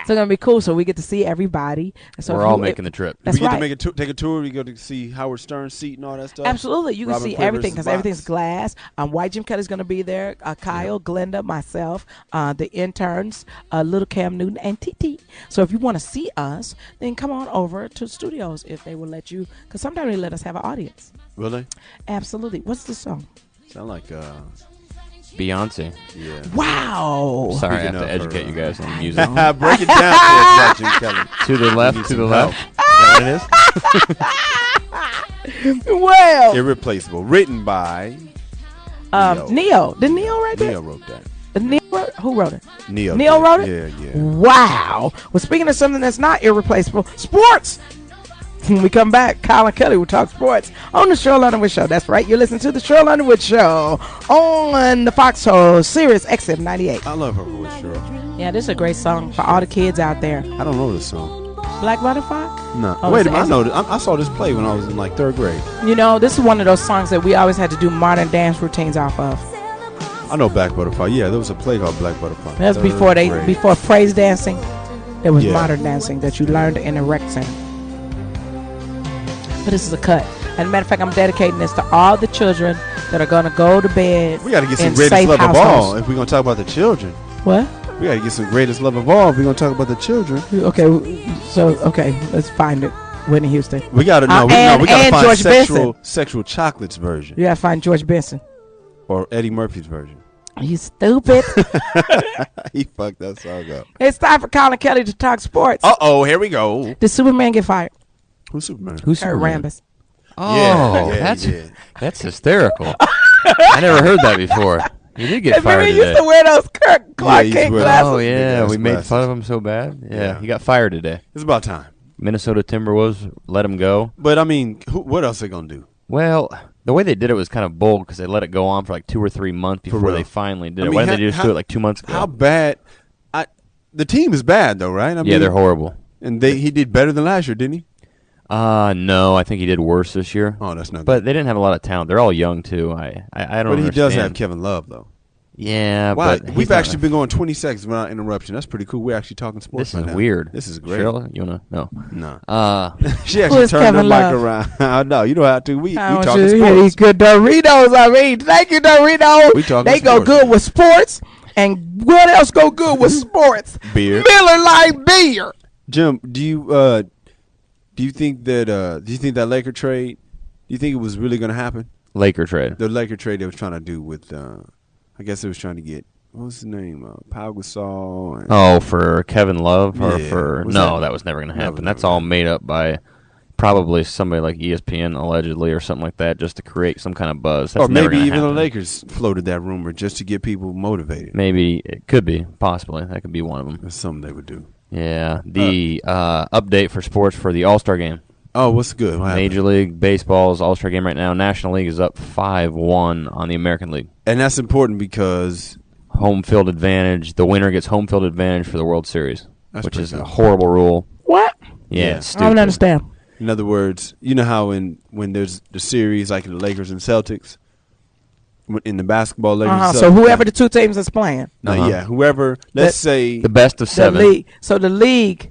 So it's gonna be cool. So we get to see everybody. So we're all making the trip. That's we get right. to take a tour. We go to see Howard Stern's seat and all that stuff. Absolutely, you can Robert see Quivers' everything because box. everything's glass. White Jim Kelly's gonna be there. Kyle, Glenda, myself, the interns, Little Cam Newton, and TT. So if you want to see us, then come on over to the studios if they will let you. Because sometimes they let us have an audience. Will they? Absolutely. What's the song? Sound like Beyonce. Yeah. Wow. Sorry, I have to educate you guys on music. Break it down for us, Jim Kelly. To the left, to the left. Is that what it is? Well. Irreplaceable. Written by Neo. Did Neo write that? Neo wrote that. Who wrote it? Neo wrote it? Yeah. Wow. Well, speaking of something that's not irreplaceable, sports. When we come back, Kyle and Kelly will talk sports on the Sheryl Underwood Show. That's right. You're listening to the Sheryl Underwood Show on the Foxxhole Sirius XM 98. I love her voice, Sheryl. Yeah, this is a great song for all the kids out there. I don't know this song. Black Butterfly? No. Oh, wait a minute. I know this. I saw this play when I was in like 3rd grade. You know, this is one of those songs that we always had to do modern dance routines off of. I know Black Butterfly. Yeah, there was a play called Black Butterfly. That's before praise dancing. There was modern dancing that you learned in a rec center. But this is a cut. And matter of fact, I'm dedicating this to all the children that are going to go to bed. We got to get some in greatest safe love of all households. if we're going to talk about the children. What? We got to get some greatest love of all if we're going to talk about the children. Okay, let's find it. Whitney Houston. We got to know. We got to find sexual chocolates version. You got to find George Benson. Or Eddie Murphy's version. You stupid. He fucked that song up. It's time for Colin Kelly to talk sports. Uh-oh, here we go. Did Superman get fired? Who's Superman? Who's Superman? Rambus. Oh, that's hysterical. I never heard that before. He did get fired today. He used to wear those Clark Kent glasses. Oh, yeah. We made fun of him so bad. Yeah, he got fired today. It's about time. Minnesota Timberwolves let him go. But, I mean, what else are they going to do? Well, the way they did it was kind of bold because they let it go on for like 2 or 3 months before they finally did it. Why didn't they just do it like 2 months ago? How bad? The team is bad, though, right? I mean, they're horrible. And he did better than last year, didn't he? No, I think he did worse this year. Oh, that's not good. But they didn't have a lot of talent. They're all young, too. I don't But understand. he does have Kevin Love, though. Yeah, wow, but we've actually been going 20 seconds without interruption. That's pretty cool. We're actually talking sports. This is weird. This is great. Cheryl, you wanna know? No. She actually turned her mic around. No, you don't have to. We talking sports. These good Doritos. I mean, thank you, Doritos. We talking They sports. go good with sports, and what else go good with sports? Beer. Miller Lite beer. Jim, do you think that Laker trade? Do you think it was really going to happen? Laker trade. The Laker trade they was trying to do with. I guess it was trying to get, what was his name? Pau Gasol. For Kevin Love? Or for that was never going to happen. That's all made up by probably somebody like ESPN, allegedly, or something like that, just to create some kind of buzz. That's or maybe even happen. the Lakers floated that rumor just to get people motivated. Maybe. It could be. Possibly. That could be one of them. That's something they would do. Yeah. The update for sports for the All-Star game. Oh, what's good? What Major League Baseball's All-Star game right now. National League is up 5-1 on the American League. And that's important because home field advantage. The winner gets home field advantage for the World Series, which is a horrible rule. What? Yeah, it's stupid. I don't understand. In other words, you know how when there's the series like the Lakers and Celtics, in the basketball Lakers and Celtics. So whoever the two teams is playing. Whoever, let's say. The best of 7. The league. So the league.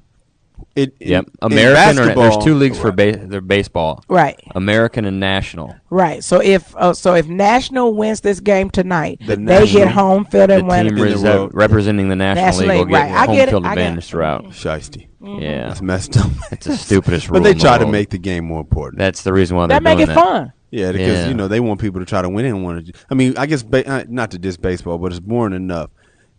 American or there's 2 leagues for their baseball. Right. American and national. Right. So if National wins this game tonight, they national, get home field advantage. The team representing the National League will get home field advantage throughout. Shiesty. Yeah. That's messed up. It's the stupidest rule. But they try to make the game more important. That's the reason why they're doing that. That make it fun. Yeah, because they want people to try to win and I mean, I guess not to diss baseball, but it's boring enough,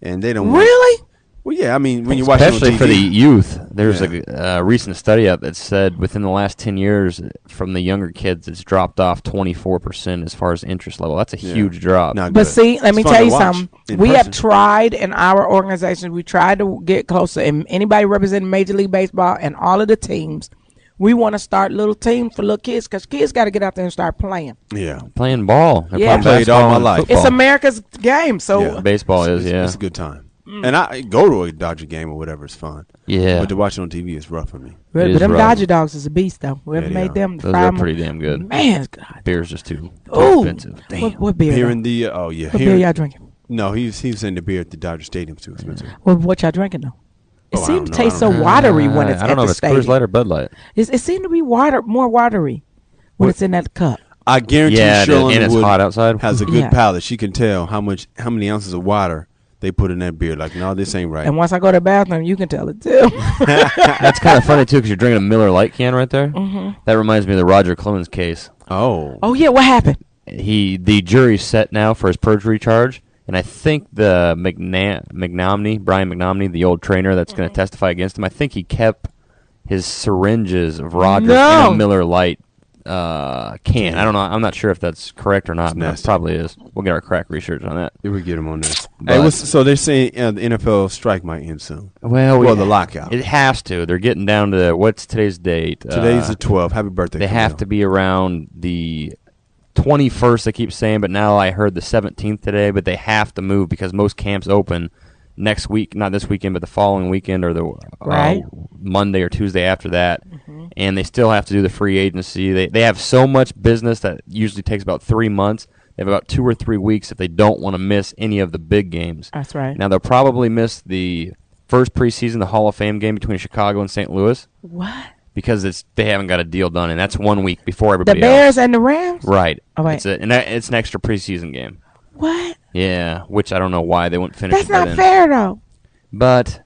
and they don't. Really? Well, yeah, I mean, when you watch it on especially TV, for the youth, there's a recent study out that said within the last 10 years, from the younger kids, it's dropped off 24% as far as interest level. That's a huge drop. But see, let me tell you something. We have tried in our organization. We tried to get closer. And anybody representing Major League Baseball and all of the teams, we want to start little teams for little kids because kids got to get out there and start playing. Yeah, playing ball. I played all my life. It's America's game, so baseball is. It's a good time. And I go to a Dodger game or whatever, it's fun. Yeah. But to watch it on TV is rough for me. But them Dodger dogs is a beast, though. Whoever made them, those are pretty damn good. Man, God. Beer's just too expensive. Damn. What beer? Beer in the What beer y'all drinking? No, he was saying the beer at the Dodger Stadium's too expensive. Well, what y'all drinking though? It seems to taste so watery when it's at the stadium. I don't know if it's Coors Light or Bud Light. It seems to be more watery when it's in that cup. I guarantee Sheryl and it's hot outside. Has a good palate. She can tell how many ounces of water they put in that beer. Like, no, this ain't right. And once I go to the bathroom, you can tell it too. That's kind of funny too, because you're drinking a Miller Lite can right there. Mm-hmm. That reminds me of the Roger Clemens case. Oh yeah, what happened? The jury's set now for his perjury charge, and I think the Brian McNamee, the old trainer that's going to testify against him, I think he kept his syringes of Rogers in a Miller Lite can. I don't know. I'm not sure if that's correct or not. But it probably is. We'll get our crack research on that. We get him on this. So they're saying the NFL strike might end soon. Well, the lockout. It has to. They're getting down to what's today's date? Today's the 12th. Happy birthday. They have to be around the 21st. I keep saying, but now I heard the 17th today. But they have to move because most camps open next week, not this weekend, but the following weekend or the Monday or Tuesday after that. Mm-hmm. And they still have to do the free agency. They have so much business that usually takes about 3 months. They have about 2 or 3 weeks if they don't want to miss any of the big games. That's right. Now, they'll probably miss the first preseason, the Hall of Fame game between Chicago and St. Louis. What? Because they haven't got a deal done, and that's 1 week before everybody else. The Bears else. And the Rams? Right. Oh, wait. It's an extra preseason game. What? Yeah, which I don't know why they wouldn't finish. That's not fair, though. But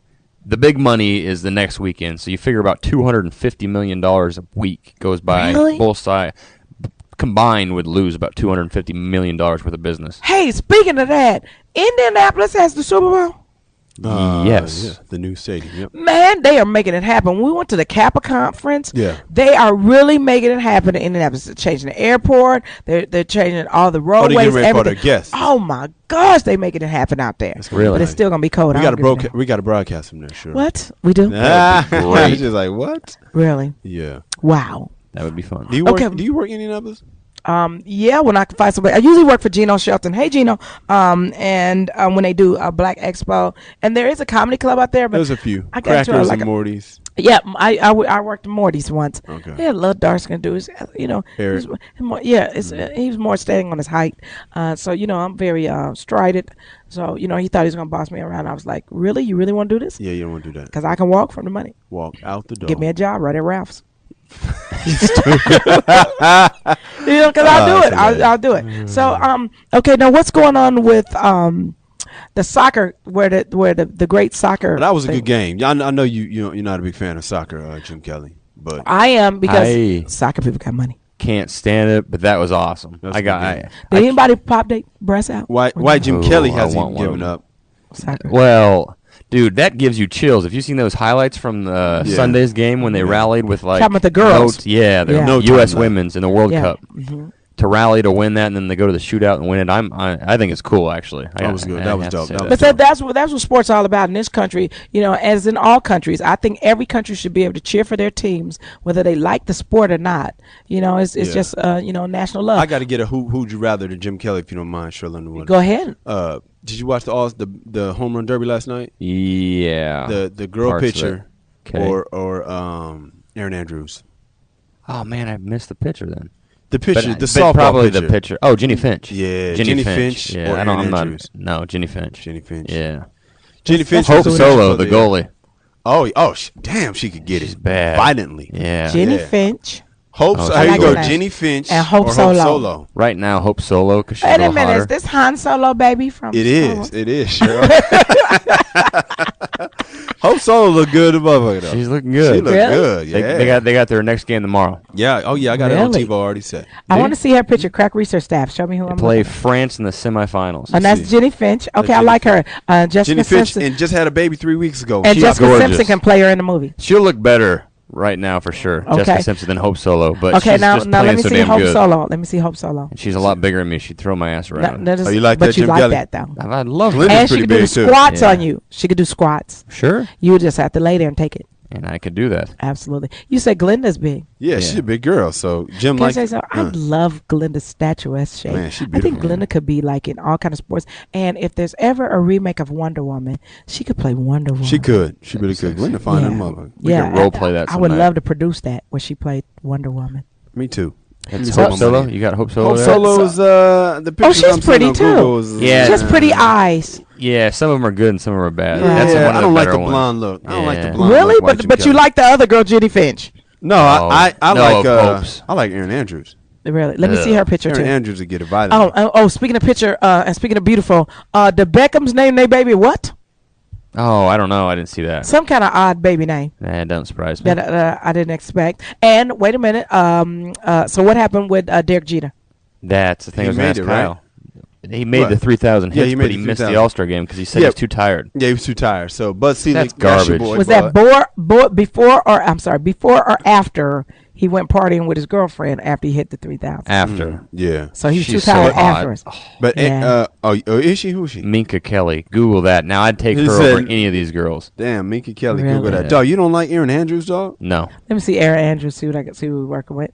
the big money is the next weekend, so you figure about $250 million a week goes by. Really? Both sides combined would lose about $250 million worth of business. Hey, speaking of that, Indianapolis has the Super Bowl? Yes. Yeah, the new stadium. Yep. Man, they are making it happen. When we went to the Kappa conference. Yeah. They are really making it happen in Indianapolis. They're changing the airport. They're changing all the roadways. They're getting ready for their guests. Oh my gosh, they're making it happen out there. Really? But it's still gonna be cold. We got to broadcast from there. Sure. What we do? Great. She's like, what? Really? Yeah. Wow. That would be fun. Do you work in Indianapolis? Yeah, when I can find somebody. I usually work for Gino Shelton. Hey, Gino. And when they do a Black Expo, and there is a comedy club out there. But there's a few. I got Crackers and Morty's. Yeah, I worked at Morty's once. Okay. Yeah, a little dark skin dude. Eric. He was more staying on his height. So I'm very strided. So he thought he was gonna boss me around. I was like, really? You really want to do this? Yeah, you don't want to do that. Because I can walk from the money. Walk out the door. Get me a job right at Ralph's. Because I'll do it. I'll do it. So okay, now what's going on with the soccer where the great soccer? Well, that was a good game. I know you're not a big fan of soccer, Jim Kelly, but I am because soccer people got money. Can't stand it, but that was awesome. Did anybody pop their breasts out? Why Jim Kelly hasn't given up? Soccer. Well, dude, that gives you chills. If you've seen those highlights from the Sunday's game when they rallied with like talking about the girls, the U.S. women's in the World Cup mm-hmm. to rally to win that, and then they go to the shootout and win it. I think it's cool actually. That was good. That was dope. That's what sports all about in this country. As in all countries, I think every country should be able to cheer for their teams, whether they like the sport or not. It's just national love. I got to get a who'd you rather to Jim Kelly if you don't mind, Sheryl Underwood. Go ahead. Did you watch the home run derby last night? Yeah. The girl pitcher or Aaron Andrews. Oh man, I missed the pitcher then. The pitcher, the softball probably pitcher. the pitcher. Oh, Jenny Finch. Yeah, Jenny Finch. Yeah, or Aaron Andrews. No, Jenny Finch. Jenny Finch. Yeah. Jenny Finch. Hope Solo, the goalie. Oh, damn, she could get it bad. violently. Yeah. Jenny Finch. Hope. Here you go, Jenny Finch and Hope Solo. Right now, Hope Solo because she's Wait a a minute, hotter. is this Han Solo baby from? It is, Cheryl. Hope Solo look good, motherfucker. Though. She's looking good. She look good. Yeah. They got their next game tomorrow. Yeah. Oh yeah, I got it on TiVo already set. I want to see her picture. Crack research staff. Show me who I'm Play looking at. France in the semifinals. And that's Jenny Finch. Okay, I like her. Jessica Jenny Finch Simpson. and just had a baby 3 weeks ago. And She's Jessica gorgeous. Simpson can play her in the movie. She'll look better right now for sure. Okay. Jessica Simpson than Hope Solo, but Okay, she's now just let playing me so see damn Hope good. Solo. Let me see Hope Solo. And she's a lot bigger than me. She'd throw my ass around. That is, Oh, you like but that, you Jim like Kelly? that though. I love Glenda's it. And she pretty could do big, too. squats Yeah. on you. She could do squats. Sure. You just have to lay there and take it. And I could do that. Absolutely. You said Glenda's big. Yeah, she's a big girl. So Jim Can I like. say so? I love Glenda's statuesque shape. Man, she I think beautiful. Glenda could be like in all kind of sports. And if there's ever a remake of Wonder Woman, she could play Wonder Woman. She could. She really could. Glenda fine Yeah. that motherfucker. We could role play that I would sometime. love to produce that where she played Wonder Woman. Me too. It's Hope Solo. You got Hope Solo. Hope there? Solo is the pictures she's I'm seeing pretty on too. Google is, Yeah. She has pretty eyes. Yeah, some of them are good and some of them are bad. Yeah, That's one of I the don't like better the ones. blonde look. I don't like the Yeah. blonde Really? look. White Jim But you Kelly. like the other girl, Jenny Finch. No, I No, like Hope's. I like Erin Andrews. Really? Let me see her picture Erin too. Andrews would get it violent. Oh, speaking of picture, and speaking of beautiful, the Beckhams named their baby what? Oh, I don't know. I didn't see that. Some kind of odd baby name That doesn't surprise me. that I didn't expect. And wait a minute. So what happened with Derek Jeter? That's the thing He I was going made to ask it, right? Kyle. He made What? the 3,000 Yeah, hits, he but made he the missed the 3,000. All-Star game because he said he Yeah. was too tired. Yeah, he was too tired. So Bud Selig, That's garbage. Was that before or after he went partying with his girlfriend after he hit the 3,000? After. Yeah. So he was She's too so tired hot. afterwards. But Yeah. is she? Who is she? Minka Kelly. Google that. Now I'd take He her said- over any of these girls. Damn, Minka Kelly. Really? Google that. Yeah. Dog, you don't like Erin Andrews, dog? No. Let me see Aaron Andrews. See what I can see. What we're working with.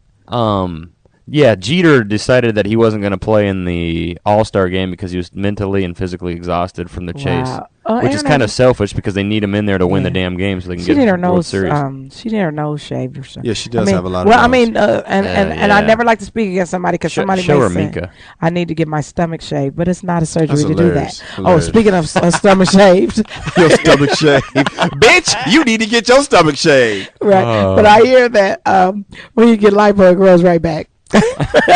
Yeah, Jeter decided that he wasn't going to play in the All-Star game because he was mentally and physically exhausted from the chase, Oh, which is Aaron kind of Andrews- selfish because they need him in there to win the Yeah. damn game so they can She get need her World nose. Series. She need her nose shaved or something. Yeah, she does I mean, have a lot of well, I nose. mean, and I yeah. never like to speak against somebody because somebody show may her say Minka. I need to get my stomach shaved, but it's not a surgery That's to do that. hilarious. Oh, Hilarious. speaking of stomach shaved, Your stomach shaved. Bitch, you need to get your stomach shaved. right? But I hear that when you get lipo, it grows right back.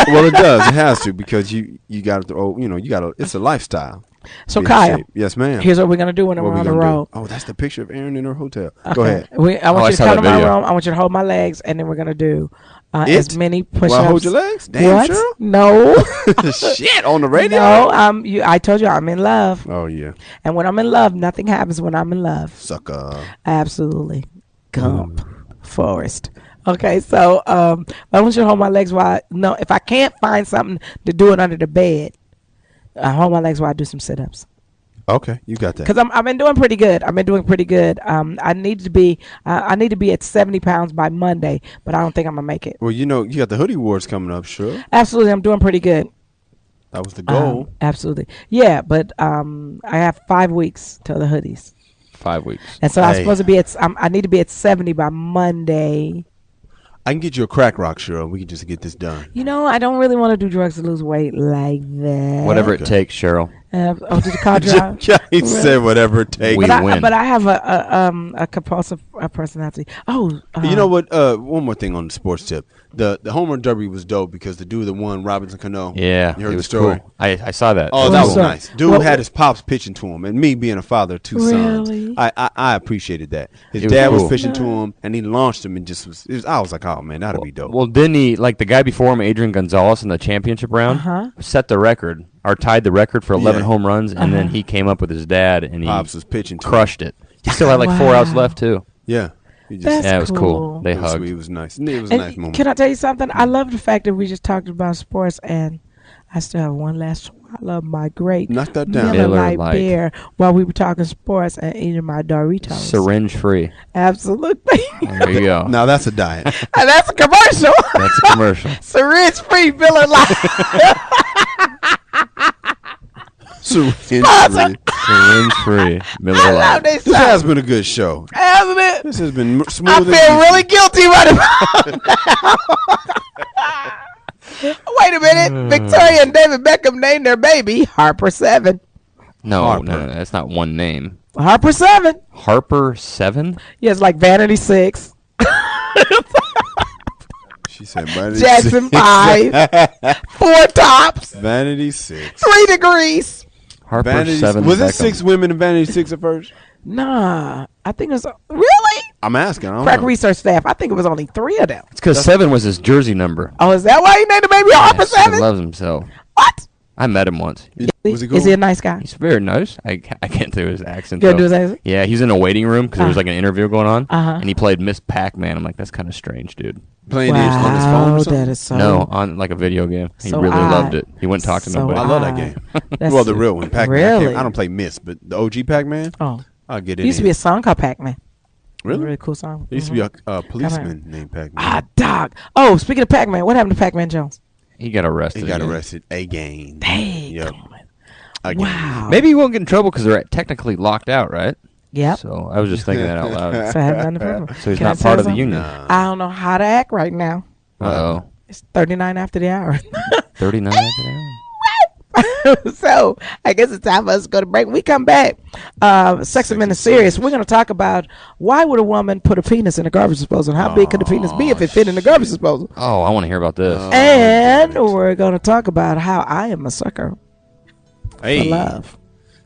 Well, it does. It has to because you got to you got to. It's a lifestyle. So Be in Kyle, shape. Yes, ma'am. here's what we're gonna do when What we're we on the gonna do? road. Oh, that's the picture of Erin in her hotel. Okay. Go ahead. I want I you to saw come that to my video. room. I want you to hold my legs, and then we're gonna do as many push-ups. Will I hold your legs? Damn, What? Cheryl. No. Shit, on the radio? No. I told you I'm in love, Oh, yeah. and when I'm in love, nothing happens. When I'm in love, Sucker. absolutely. Gump, Forrest. Okay, so I want you to hold my legs while if I can't find something to do it under the bed, I hold my legs while I do some sit-ups. Okay, you got that. Because I've been doing pretty good. I need to be at 70 pounds by Monday, but I don't think I'm gonna make it. Well, you got the hoodie awards coming up, sure. Absolutely, I'm doing pretty good. That was the goal. Absolutely, yeah. But I have 5 weeks till the hoodies, 5 weeks. and so I'm Hey. supposed to be at. I need to be at 70 by Monday. I can get you a crack rock, Cheryl. We can just get this done. I don't really want to do drugs to lose weight like that. Whatever it takes, Cheryl. Did the car drive? He said whatever it takes. We win. But I have a compulsive personality. Oh, You know what? One more thing on the sports tip. The home run derby was dope because the dude that won, Robinson Cano. Yeah, you heard it the was story. cool. I saw that. Oh, It that was was cool. nice. Dude Well, had his pops pitching to him, and me being a father of two Really? sons, I appreciated that. His It was dad was cool. pitching to him, and he launched him, and I was like, oh man, that'd be dope. Well, didn't he, like the guy before him, Adrian Gonzalez, in the championship round, set the record, or tied the record for 11 Yeah. home runs, and then he came up with his dad, and he Pops was pitching to him. crushed it. He still had like 4 outs left, too. Yeah. He just, That's Yeah, it was cool. cool. They it was hugged. sweet. It was nice. It was a And nice moment. can I tell you something? I love the fact that we just talked about sports, and I still have one last swallow of my great Knock that down. Miller Miller Lite Lite. beer while we were talking sports and eating my Doritos. Syringe free. Absolutely. There you go. Now that's a diet. And that's a commercial. That's a commercial. Syringe free Miller Lite. Syringe Sponsor. Syringe free. Miller I love Lite. this This stuff. has been a good show. Hasn't it? This has been smooth. I as feel easy. really guilty right about now. Wait a minute. Victoria and David Beckham named their baby Harper 7. No, Harper. no, that's not one name. Harper 7. Harper 7? Yeah, it's like Vanity 6. She said Vanity Jackson 6. 5. 4 tops. Vanity 6. 3 degrees. Harper Vanity, 7 was it Beckham. 6 women in Vanity 6 at first? Nah, I think it was really. I'm asking. I don't Crack know. research staff. I think it was only 3 of them. It's because 7 was his jersey number. Oh, is that why he named the baby Harper Yes, he 7? loves himself. What? I met him once. Was he cool? Is he a nice guy? He's very nice. I can't do his accent. You though. can't do his accent? Yeah, he's in a waiting room because there was like an interview going on, Uh-huh. and he played Miss Pac-Man. I'm like, that's kind of strange, dude. Playing it on his phone or something? That is so. No, on like a video game. He So really odd. loved it. He wouldn't talk to So nobody. I love that odd. game. That's Well, the real one, Pac-Man. Really? I don't play Miss, but the OG Pac-Man. Oh, I'll get it. there used to be a song called Pac-Man. Really? A really cool song. There used to be a policeman named Pac-Man. Ah, dog. Oh, speaking of Pac-Man, what happened to Pac-Man Jones? He got arrested. He got again. arrested again. Dang. Yep. Again. Wow. Maybe he won't get in trouble because they're technically locked out, right? Yep. So I was just thinking that out loud. So I haven't done the program. So he's Can I not tell part of the something? union. I don't know how to act right now. Uh-oh. It's 39 after the hour. 39 after the hour. So I guess it's time for us to go to break. When we come back, Sex and Men is Serious. We're going to talk about why would a woman put a penis in a garbage disposal, and how big could the penis be if it fit in the garbage disposal? Oh, I want to hear about this. And we're going to talk about how I am a sucker Hey. for love.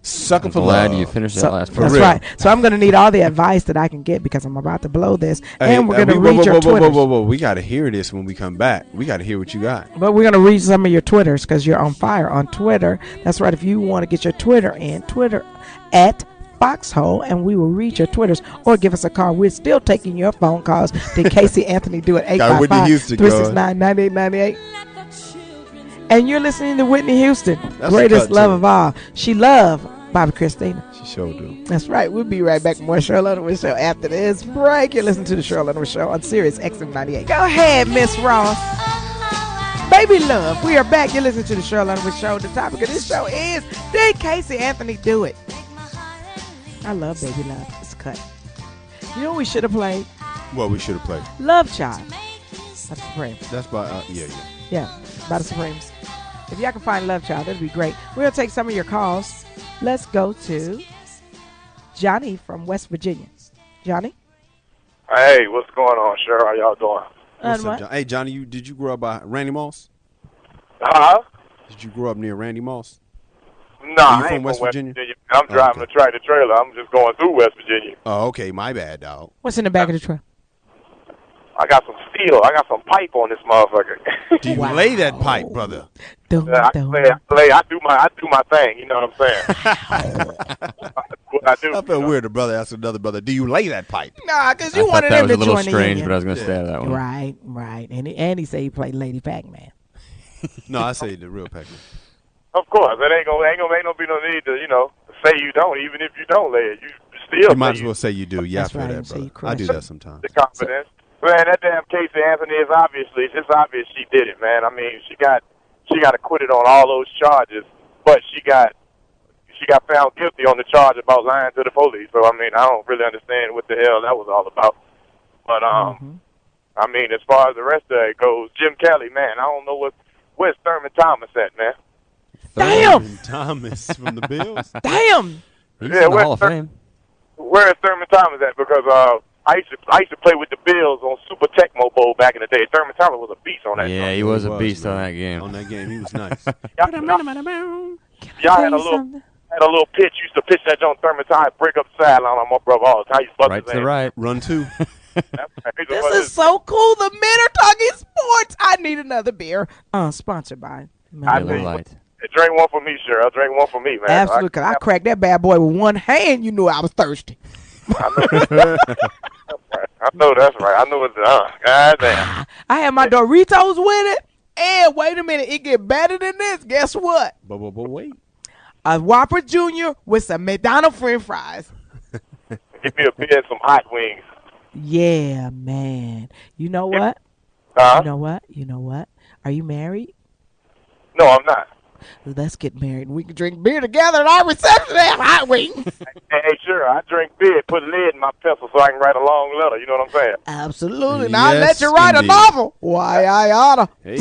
Sucker I'm for glad love. you finished that So, last part. that's real. right. So I'm going to need all the advice that I can get because I'm about to blow this. Hey, And we're going to whoa, read whoa, your whoa, Twitters. whoa. We got to hear this when we come back. We got to hear what you got. But we're going to read some of your Twitters because you're on fire on Twitter. That's right. If you want to get your Twitter in, Twitter at Foxxhole, and we will read your Twitters or give us a call. We're still taking your phone calls. Did Casey Anthony do it? Got Whitney Houston 855-369-9898. And you're listening to Whitney Houston, That's greatest a cut, love too. of all. She loved Bobby Christina. She sure do. That's right. We'll be right back with more Sheryl Underwood Show after this break. You're listening to the Sheryl Underwood Show on Sirius XM98. Go ahead, Miss Ross. Baby love. We are back. You're listening to the Sheryl Underwood Show. The topic of this show is, did Casey Anthony do it? I love Baby Love. It's cut. You know what we should have played? Well, we should have played. Love Child. That's Supreme. That's by, yeah. Yeah, by the Supremes. If y'all can find Love Child, that'd be great. We're going to take some of your calls. Let's go to Johnny from West Virginia. Johnny? Hey, what's going on, Cheryl? How y'all doing? What's up, What? John? Hey, Johnny, did you grow up by Randy Moss? Huh? Did you grow up near Randy Moss? No, Are you I from ain't West from Virginia? I'm driving Okay. a tractor trailer. I'm just going through West Virginia. Oh, okay. My bad, dog. What's in the back of the truck? I got some steel. I got some pipe on this motherfucker. Do you lay that pipe, brother? I do my thing. You know what I'm saying? What I do. I felt weird. A brother asked another brother, "Do you lay that pipe?" Nah, because I you thought wanted that him was to a little join the strange, union. but I was going to stay that one. Right. And he said he played Lady Pac-Man. No, I say the real Pac-Man. Of course, it ain't gonna be no need to say you don't. Even if you don't lay it, you still. You might as well say you do. Yeah, I That's feel right, that, say you brother. I do crush. that sometimes. The confidence. Man, that damn Casey Anthony is it's obvious she did it, man. I mean, she got acquitted on all those charges, but she got found guilty on the charge about lying to the police. So I mean, I don't really understand what the hell that was all about. But I mean, as far as the rest of it goes, Jim Kelly, man, I don't know where's Thurman Thomas at, man. Damn, Thomas from the Bills. Damn. He's in the Hall of Fame. Where is Thurman Thomas at? Because I used to play with the Bills on Super Tecmo Bowl back in the day. Thurman Thomas was a beast on that. Yeah, joint. he was a beast on that game. On that game, he was nice. Y'all had a little pitch. Used to pitch that John Thurman Thomas, break up the sideline on my brother all the time. Right to the right. Run two. This is so cool. The men are talking sports. I need another beer. Sponsored by Miller Lite. Drink one for me, sure. I'll drink one for me, man. Absolutely. Because I cracked that bad boy with one hand. You knew I was thirsty. I know that's right. I know it's goddamn. I had my Doritos with it. And wait a minute, it get better than this. Guess what? But wait. A Whopper Jr. with some McDonald's French fries. Give me a beer and some hot wings. Yeah, man. You know what? You know what? Are you married? No, I'm not. Let's get married. We can drink beer together at our reception and have hot wings. Hey, sure. I drink beer, put lead in my pencil so I can write a long letter. You know what I'm saying? Absolutely. Now I'll let you write a novel. Why, I oughta. Hey,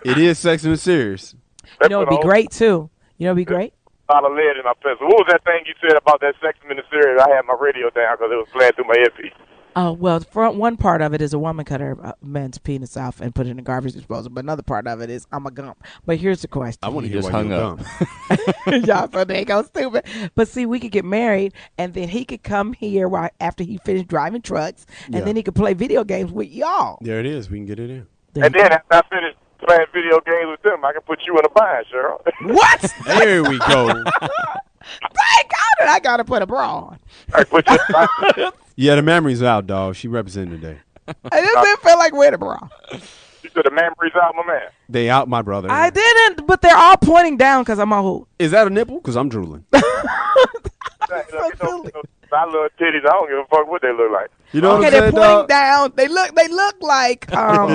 it is Sex and Serious. You know, it'd be great, too. You know, it'd be great. A lot of lead in my pencil. What was that thing you said about that Sex Men series? I had my radio down because it was playing through my earpiece. Oh, well, one part of it is a woman cut her man's penis off and put it in a garbage disposal, but another part of it is I'm a gump. But here's the question. I want to hear just why hung you up. gump. Y'all so they go stupid. But see, we could get married, and then he could come here after he finished driving trucks, and then he could play video games with y'all. There it is. We can get it in. And then after I finish playing video games with them, I can put you in a bind, Cheryl. What? There we go. Thank God I got to put a bra on. I put you in a bind. Yeah, the memory's out, dog. She represented today. I just didn't feel like wearing a bra. You said the memories out, my man. They out, my brother. I didn't, but they're all pointing down because I'm old. Is that a nipple? Because I'm drooling. So silly. I love titties. I don't give a fuck what they look like. You know Okay, what they're I'm saying, pointing dog? down. They look like.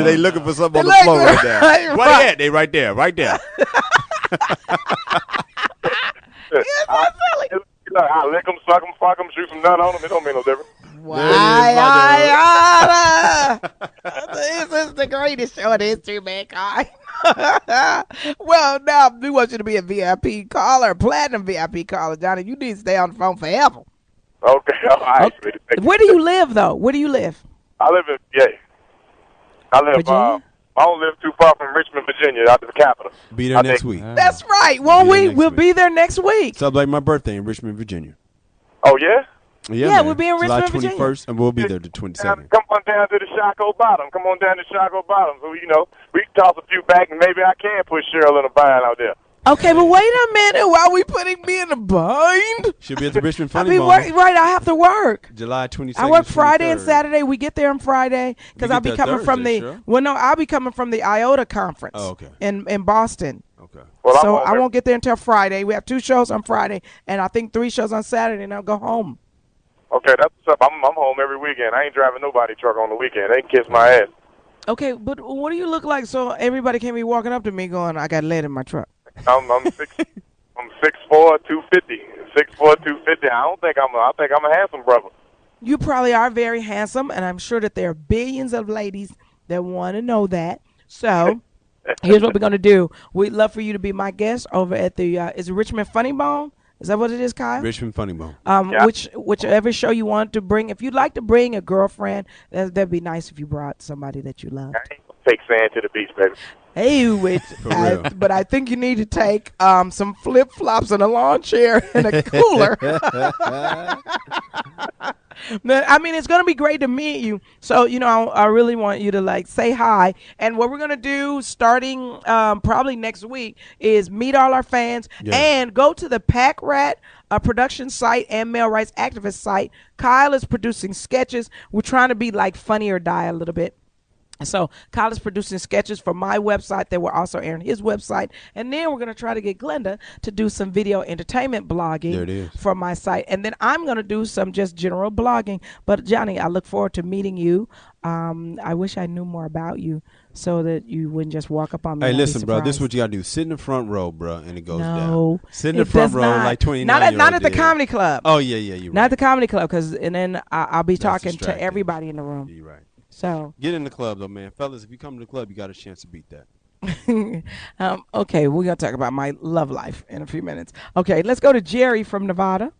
They looking for something on they the floor look right there. right. Where they at? They right there. Right there. It's so silly. I lick them, suck them, fuck them, shoot some nut on them. It don't make no difference. This is the greatest show in history, mankind. Well, now we want you to be a VIP caller, platinum VIP caller, Johnny. You need to stay on the phone forever. Okay, all right. Okay. Where do you live, though? Where do you live? I live in Virginia? I don't live too far from Richmond, Virginia, out to the capital. Be there next week. That's right. Won't we? We'll be there next week. Celebrate my birthday in Richmond, Virginia. Oh, yeah? Yeah, man. we'll be in July Richmond, 21st, Virginia. and we'll be there the 27th. Come on down to the Shaco Bottom. Come on down to Shaco Bottom. So, you know, we can toss a few back, and maybe I can put Cheryl in a bind out there. Okay, but wait a minute. Why are we putting me in a bind? She'll be at the Richmond I Funny mean, Bone. right, I have to work. July 22nd. I work Friday 23rd. and Saturday. We get there on Friday because You I'll get be there coming from Thursday, the. sure. Well, no, I'll be coming from the IOTA conference. Oh, okay. In Boston. Okay. Well, So I won't get there until Friday. We have 2 shows on Friday, and I think 3 shows on Saturday, and I'll go home. Okay, that's what's up. I'm home every weekend. I ain't driving nobody truck on the weekend. They can kiss my ass. Okay, but what do you look like so everybody can't be walking up to me going, I got lead in my truck? I'm 6'4", 250. 6'4", 250. I think I'm a handsome brother. You probably are very handsome, and I'm sure that there are billions of ladies that want to know that. So here's what we're going to do. We'd love for you to be my guest over at the is it Richmond Funny Bone? Is that what it is, Kyle? Richmond Funny Bone. Yeah. Whichever show you want to bring. If you'd like to bring a girlfriend, that'd be nice if you brought somebody that you love. I ain't gonna take sand to the beach, baby. Hey, but I think you need to take some flip flops and a lawn chair and a cooler. I mean, it's gonna be great to meet you. So I really want you to like say hi. And what we're gonna do starting probably next week is meet all our fans and go to the Pack Rat production site and male rights activist site. Kyle is producing sketches. We're trying to be like Funny or Die a little bit. So Kyle is producing sketches for my website that will also air on his website. And then we're going to try to get Glenda to do some video entertainment blogging for my site. And then I'm going to do some just general blogging. But, Johnny, I look forward to meeting you. I wish I knew more about you so that you wouldn't just walk up on me. Hey, listen, bro, this is what you got to do. Sit in the front row, bro, and it goes No, down. Sit in the front row like 29 Not at the comedy club. Oh, yeah, you're right. Not at the comedy club, and then I'll be That's talking to distracting. everybody in the room. You're right. So get in the club, though, man. Fellas, if you come to the club, you got a chance to beat that. Okay, we're going to talk about my love life in a few minutes. Okay, let's go to Jerry from Nevada.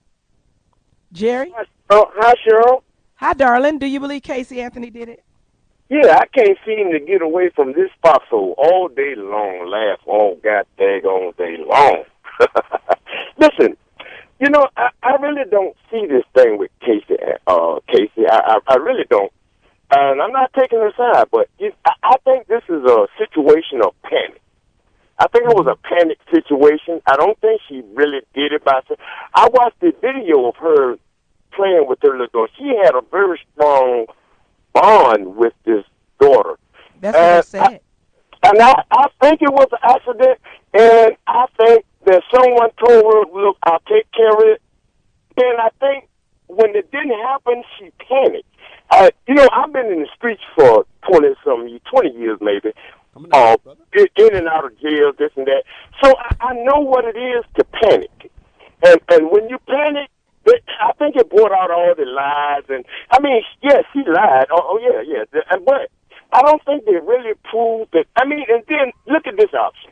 Jerry? Oh, hi, Cheryl. Hi, darling. Do you believe Casey Anthony did it? Yeah, I can't seem to get away from this foxhole all day long, laugh all goddamn day long. Listen, I really don't see this thing with Casey. I really don't. And I'm not taking her side, but I think this is a situation of panic. I think it was a panic situation. I don't think she really did it by herself. I watched the video of her playing with her little daughter. She had a very strong bond with this daughter. That's what I said. I think it was an accident, and I think that someone told her, look, I'll take care of it. And I think when it didn't happen, she panicked. I've been in the streets for 20 years maybe, in and out of jail, this and that. So I know what it is to panic. And when you panic, I think it brought out all the lies. And I mean, yes, she lied. Yeah. But I don't think they really proved that. I mean, and then look at this option.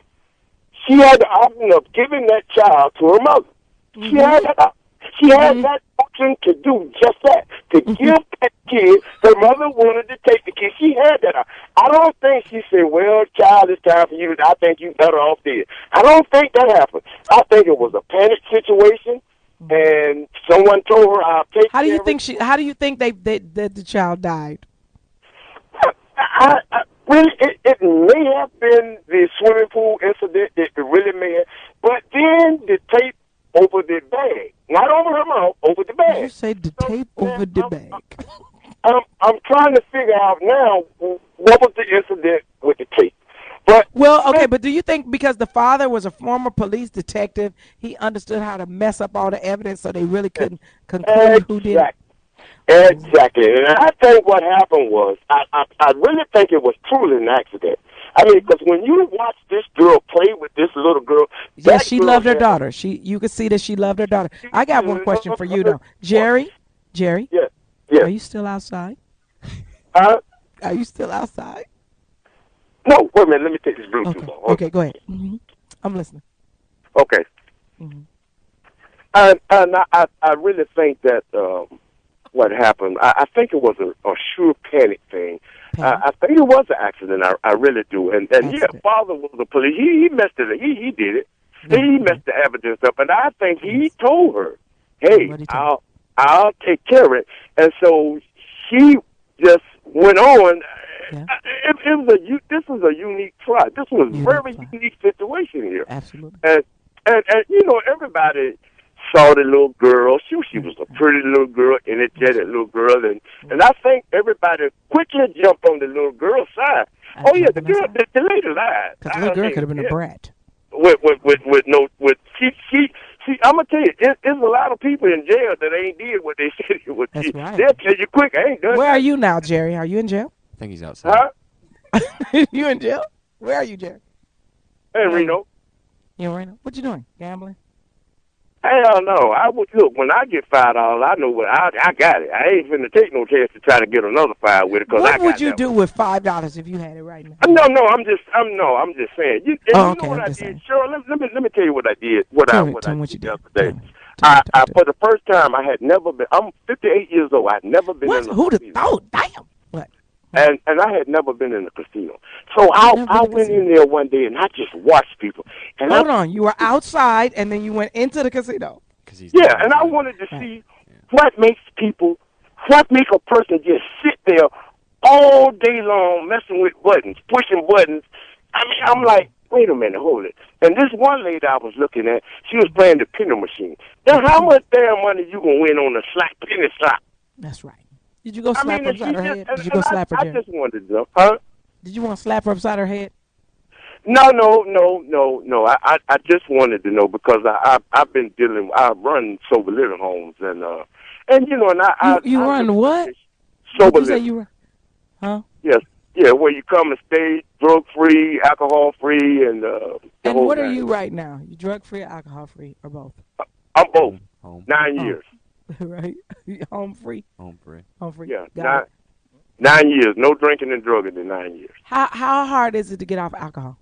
She had the option of giving that child to her mother. She had that option. She had that function to do just that, to give that kid. Her mother wanted to take the kid. She had that. I don't think she said, well, child, it's time for you. I think you better off dead. I don't think that happened. I think it was a panic situation, and someone told her, I'll take How do care you of think it. how do you think that the child died? Really, it may have been the swimming pool incident. It really may have. But then the tape over the bag. Not over her mouth, over the bag. You say the tape over the bag. I'm trying to figure out now what was the incident with the tape. But but do you think because the father was a former police detective, he understood how to mess up all the evidence so they really couldn't conclude who did it? Exactly. And I think what happened was, I really think it was truly an accident. I mean, because when you watch this girl play with this little girl, Yeah, she loved her daughter. You could see that she loved her daughter. I got one question for you though, Jerry. Yeah. Are you still outside? Are you still outside? No. Wait a minute. Let me take this Bluetooth off. Okay, go ahead. I'm listening. Okay. And I really think that what happened, I think it was a sure panic thing. I think it was an accident. I really do. And yeah, father was a police. He messed it up. He did it. He messed the evidence up. And I think he told her, hey, I'll take care of it. And so she just went on. This was a unique trial. This was a very unique situation here. Absolutely. And you know, everybody saw the little girl. She was a pretty little girl, energetic little girl, and I think everybody quickly jumped on the little girl's side. Oh yeah, the lady lied. Because the little girl could have been a brat. See, I'm gonna tell you, there's a lot of people in jail that ain't did what they said it would. That's right. They'll tell you quick. I ain't done. Where are you now, Jerry? Are you in jail? I think he's outside. Huh? You in jail? Where are you, Jerry? Hey, Reno. You in Reno? What you doing? Gambling? Hell no. Look, when I get $5, I know what I got it. I ain't finna take no chance to try to get another $5 with it. What would you do with $5 if you had it right now? No, I'm just saying. You know what I did, Cheryl? Let me tell you what I did. What I did the other day. I for the first time, I had never been. I'm 58 years old. I had never been in a Who'd have thought? Damn. What? And I had never been in a casino. So I went in there one day and I just watched people. And Hold on, you were outside and then you went into the casino. Yeah, and I wanted to see what makes a person just sit there all day long messing with buttons, pushing buttons. I mean, I'm like, wait a minute, hold it. And this one lady I was looking at, she was playing the penny machine. Now, how much damn money you gonna win on a penny slot? That's right. Did you go slap her upside her head? Did you go slap her, Jerry? I just wanted to know. Huh? Did you want to slap her upside her head? No. I just wanted to know because I've been dealing. I run sober living homes and you know and you run what? Sober living. Say you run? Huh? Yes. Yeah, where you come and stay drug free, alcohol free, and what are you right now? You drug free, alcohol free, or both? I'm both. 9 years. Right. Home free. Home free. Home free. Yeah. 9 years. No drinking and drugging in 9 years. How hard is it to get off alcohol?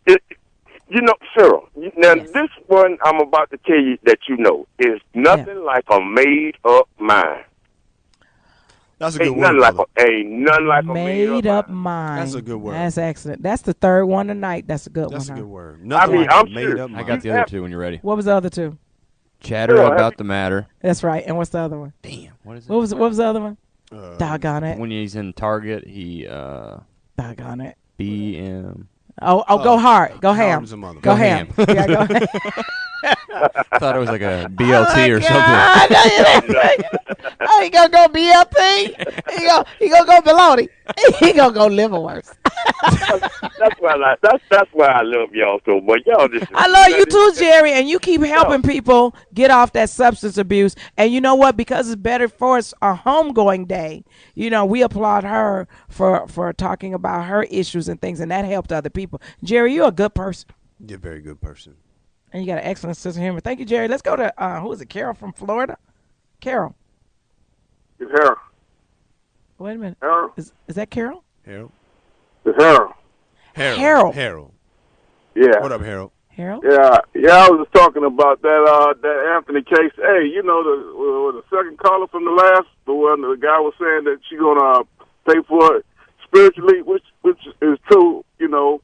You know, Cheryl, now this one I'm about to tell you that you know is nothing like a made-up mind. That's a good word. Ain't nothing like a made-up mind. That's a good word. That's excellent. That's the third one tonight. That's a good one. That's a good word. I mean, I'm made up mind. I got the other two when you're ready. What was the other two? Chatter about the matter. That's right. And what's the other one? Damn. What is it? What was the other one? Doggone it. When he's in Target, he Doggone it. BM. Oh, go hard. Go ham. Go ham. Yeah, go ham. I thought it was like a BLT or something. Oh, he gonna go BLT? He gonna go baloney. He gonna go liverwurst. That's why I love y'all so much. Y'all just I love you too, Jerry, and you keep helping people get off that substance abuse. And you know what? Because it's better for us, our homegoing day. You know, we applaud her for talking about her issues and things, and that helped other people. Jerry, you're a good person. You're a very good person. And you got an excellent sense of humor. Thank you, Jerry. Let's go to who is it? Carol from Florida. Carol. It's Harold. Wait a minute. Harold. Is that Carol? Harold. It's Harold. Harold. Harold. Yeah. What up, Harold? Harold? Yeah, I was just talking about that Anthony case. Hey, you know the second caller from the last, the one the guy was saying that she's gonna pay for it spiritually, which is true. You know,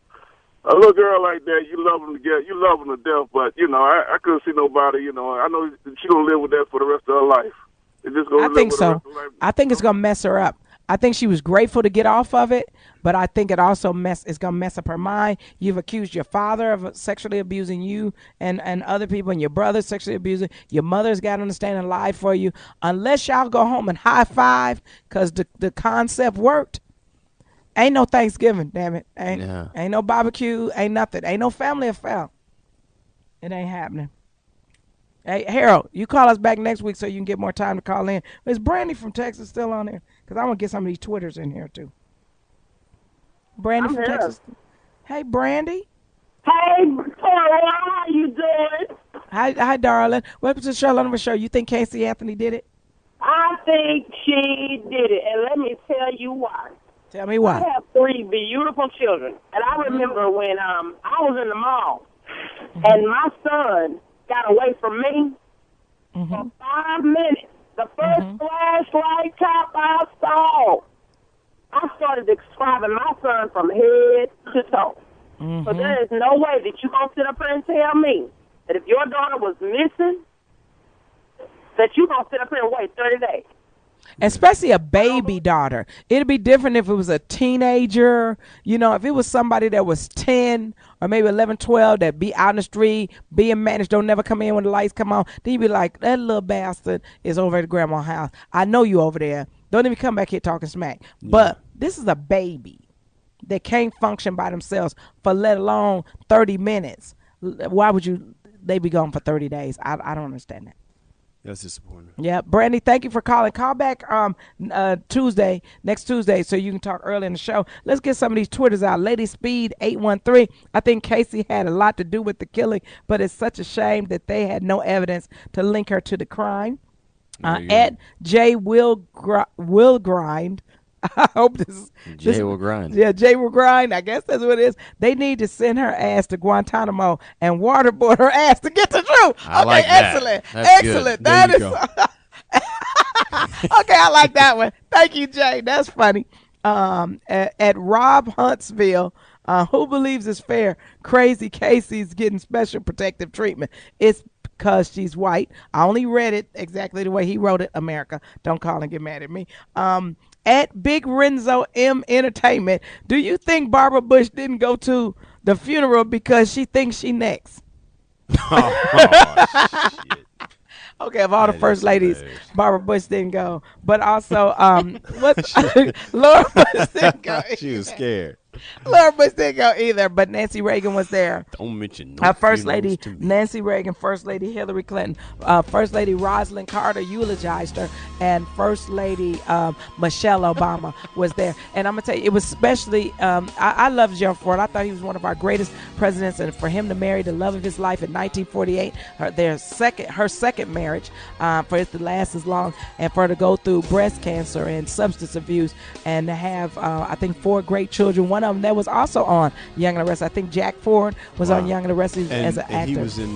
a little girl like that, you love them to death, but you know, I couldn't see nobody. You know, I know she's gonna live with that for the rest of her life. It's just gonna I live think with so. the rest of her life. I think it's gonna mess her up. I think she was grateful to get off of it, but I think it also it's gonna mess up her mind. You've accused your father of sexually abusing you and other people, and your brother sexually abusing. Your mother's got to understand and lie for you. Unless y'all go home and high five, cause the concept worked. Ain't no Thanksgiving, damn it. Ain't no barbecue. Ain't nothing. Ain't no family affair. It ain't happening. Hey, Harold, you call us back next week so you can get more time to call in. Is Brandy from Texas still on there? Because I want to get some of these Twitters in here, too. Brandy I'm from here. Texas. Hey, Brandy. Hey, Tori, how you doing? Hi, darling. Welcome to the Sheryl Underwood Show. You think Casey Anthony did it? I think she did it, and let me tell you why. Tell me why. I have 3 beautiful children, and I remember when I was in the mall, and my son got away from me for 5 minutes. The first flashlight cop I saw, I started describing my son from head to toe. So there is no way that you're going to sit up here and tell me that if your daughter was missing, that you're going to sit up here and wait 30 days. Especially a baby daughter. It'd be different if it was a teenager. You know, if it was somebody that was 10 or maybe 11, 12 that be out in the street, being managed, don't never come in when the lights come on. Then you'd be like, that little bastard is over at grandma's house. I know you over there. Don't even come back here talking smack. Yeah. But this is a baby that can't function by themselves for let alone 30 minutes. Why would they be gone for 30 days? I don't understand that. That's disappointing. Yeah, Brandy, thank you for calling. Call back next Tuesday, so you can talk early in the show. Let's get some of these Twitters out. Lady Speed 813. I think Casey had a lot to do with the killing, but it's such a shame that they had no evidence to link her to the crime. At J Will Grind. I hope this Jay will grind. Yeah, Jay will grind. I guess that's what it is. They need to send her ass to Guantanamo and waterboard her ass to get the truth. I like that. Excellent. That's excellent. good. That There is you okay. I like that one. Thank you, Jay. That's funny. At Rob Huntsville, who believes it's fair? Crazy Casey's getting special protective treatment. It's because she's white. I only read it exactly the way he wrote it. America, don't call and get mad at me. At Big Renzo M Entertainment, do you think Barbara Bush didn't go to the funeral because she thinks she next? Shit. Okay, of all the first ladies, Barbara Bush didn't go. But also, Laura Bush didn't go. She was scared. Laura Bush didn't go either, but Nancy Reagan was there. Don't mention no First Lady Nancy Reagan, First Lady Hillary Clinton, First Lady Rosalind Carter eulogized her, and First Lady Michelle Obama was there. And I'm going to tell you, it was especially, I love Gerald Ford. I thought he was one of our greatest presidents, and for him to marry the love of his life in 1948, her second marriage, for it to last as long, and for her to go through breast cancer and substance abuse, and to have, I think, 4 great children. One of them that was also on Young and the Restless. I think Jack Ford was on Young and the Restless as an actor. And he was in,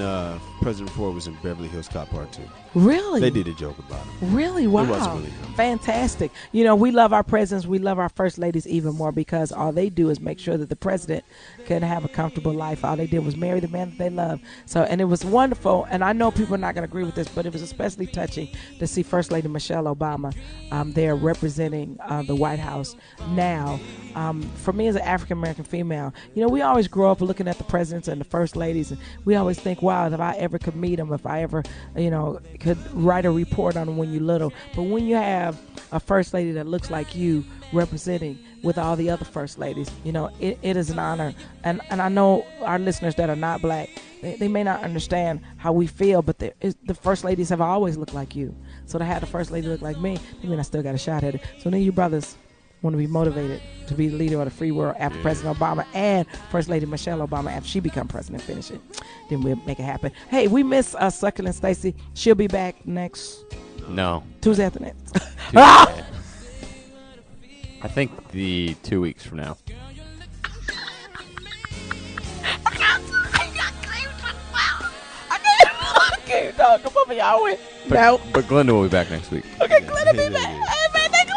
President Ford was in Beverly Hills Cop Part 2. Really? They did a joke about him. Really? Wow. It wasn't really him. Fantastic. You know, we love our presidents. We love our first ladies even more because all they do is make sure that the president can have a comfortable life. All they did was marry the man that they love. So, and it was wonderful. And I know people are not going to agree with this, but it was especially touching to see First Lady Michelle Obama there representing the White House now. For me as an African-American female, you know, we always grow up looking at the presidents and the first ladies, and we always think, wow, if I ever could meet them, if I ever, you know, could write a report on them when you're little. But when you have a first lady that looks like you representing with all the other first ladies, you know, it is an honor. And I know our listeners that are not black, they may not understand how we feel, but the first ladies have always looked like you. So to have the first lady look like me, I mean, I still got a shot at it. So then you brothers want to be motivated to be the leader of the free world after President Obama and First Lady Michelle Obama after she become president. Finish it, then we'll make it happen. Hey, we miss Succulent Stacy. She'll be back next Tuesday after next. I think the 2 weeks from now. dog. Come on, y'all win. No. But Glenda will be back next week. Okay, Glenda be back. Hey, man, thank you.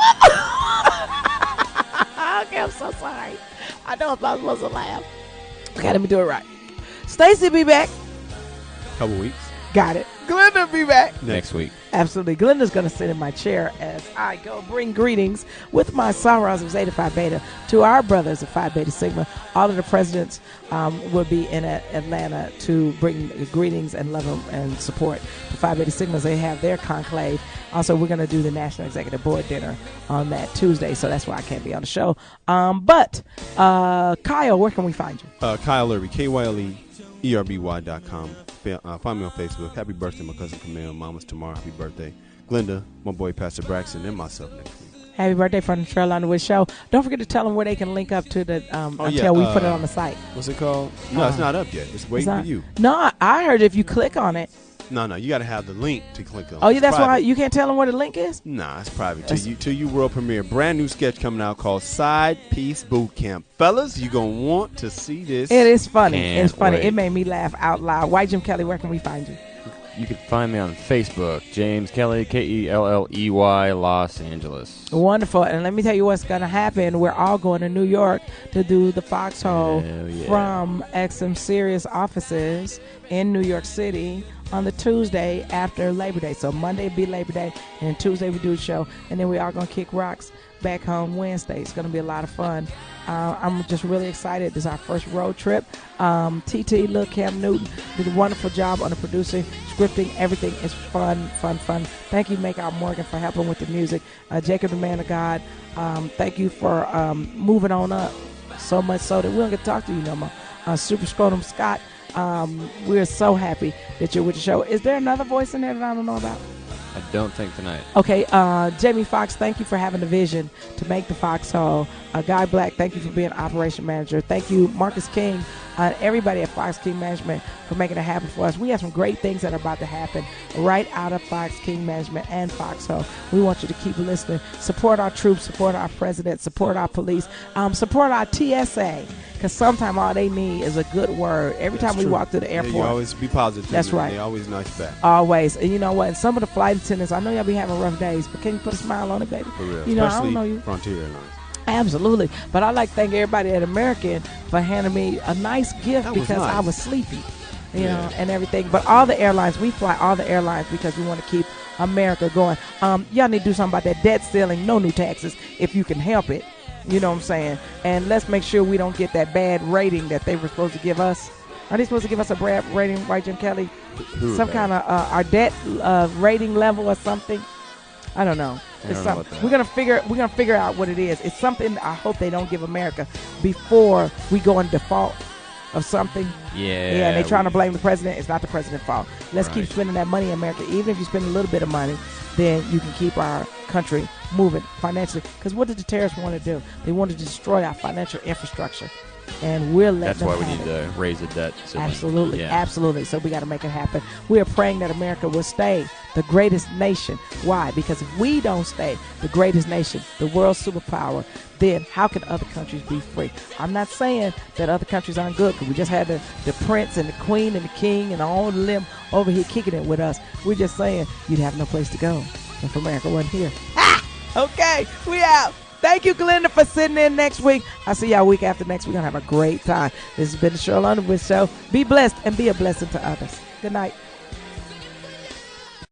Okay, I'm so sorry. I know I'm not supposed to laugh. Okay, let me do it right. Stacy be back. Couple weeks. Got it. Glenda be back. Next week. Absolutely. Glenda's going to sit in my chair as I go bring greetings with my sorrows of Zeta Phi Beta to our brothers of Phi Beta Sigma. All of the presidents will be in Atlanta to bring greetings and love and support to Phi Beta Sigmas. They have their conclave. Also, we're going to do the National Executive Board dinner on that Tuesday, so that's why I can't be on the show. But Kyle, where can we find you? Kyle Irby, KYLEERBY.com. Find me on Facebook. Happy birthday, my cousin Camille. Mama's tomorrow. Happy birthday. Glenda, my boy Pastor Braxton, and myself next week. Happy birthday from the Sheryl Underwood Show. Don't forget to tell them where they can link up to the until we put it on the site. What's it called? No, it's not up yet. It's waiting for you. No, I heard if you click on it. No, you got to have the link to click on. Oh, yeah, that's why you can't tell them where the link is? Nah, it's private. Till you world premiere. Brand new sketch coming out called Side Piece Boot Camp. Fellas, you're going to want to see this. It is funny. It's funny. Wait. It made me laugh out loud. White Jim Kelly, where can we find you? You can find me on Facebook, James Kelly, KELLEY, Los Angeles. Wonderful. And let me tell you what's going to happen. We're all going to New York to do the Foxxhole from XM Sirius offices in New York City on the Tuesday after Labor Day. So Monday be Labor Day, and Tuesday we do the show, and then we all going to kick rocks back home Wednesday. It's going to be a lot of fun. I'm just really excited. This is our first road trip. TT, Lil Cam Newton did a wonderful job on the producing, scripting. Everything is fun. Thank you, Makeout Morgan, for helping with the music. Jacob, the man of God, thank you for moving on up so much so that we don't get to talk to you no more. Super Scrotum Scott, we're so happy that you're with the show. Is there another voice in there that I don't know about? I don't think tonight. Okay, Jamie Foxx, thank you for having the vision to make the Foxxhole. Guy Black, thank you for being operation manager. Thank you, Marcus King, everybody at Fox King Management for making it happen for us. We have some great things that are about to happen right out of Fox King Management and Foxxhole. We want you to keep listening. Support our troops, support our president, support our police, support our TSA. Because sometimes all they need is a good word. Every time we walk through the airport. You always be positive. That's right. They always nice back. Always. And you know what? And some of the flight attendants, I know y'all be having rough days, but can you put a smile on it, baby? For real. You know, especially I don't know you. Frontier Airlines. Absolutely. But I'd like to thank everybody at American for handing me a nice gift because nice. I was sleepy, you know, and everything. But all the airlines, we fly all the airlines because we want to keep America going. Y'all need to do something about that debt ceiling, no new taxes, if you can help it. You know what I'm saying? And let's make sure we don't get that bad rating that they were supposed to give us. Are they supposed to give us a bad rating, White Jim Kelly? Some kind of our debt rating level or something? I don't know. It's something. We're gonna figure out what it is. It's something I hope they don't give America before we go in default of something. Yeah, and they're trying to blame the president. It's not the president's fault. Let's keep spending that money in America. Even if you spend a little bit of money, then you can keep our country moving financially. Because what did the terrorists want to do? They wanted to destroy our financial infrastructure. And we're letting them That's why we have need to raise the debt. Absolutely, absolutely. So we got to make it happen. We are praying that America will stay the greatest nation. Why? Because if we don't stay the greatest nation, the world's superpower, then how can other countries be free? I'm not saying that other countries aren't good, because we just had the prince and the queen and the king and all of them over here kicking it with us. We're just saying you'd have no place to go if America wasn't here. Okay, we out. Thank you, Glenda, for sitting in next week. I'll see y'all week after next. We're going to have a great time. This has been the Sheryl Underwood Show. Be blessed and be a blessing to others. Good night.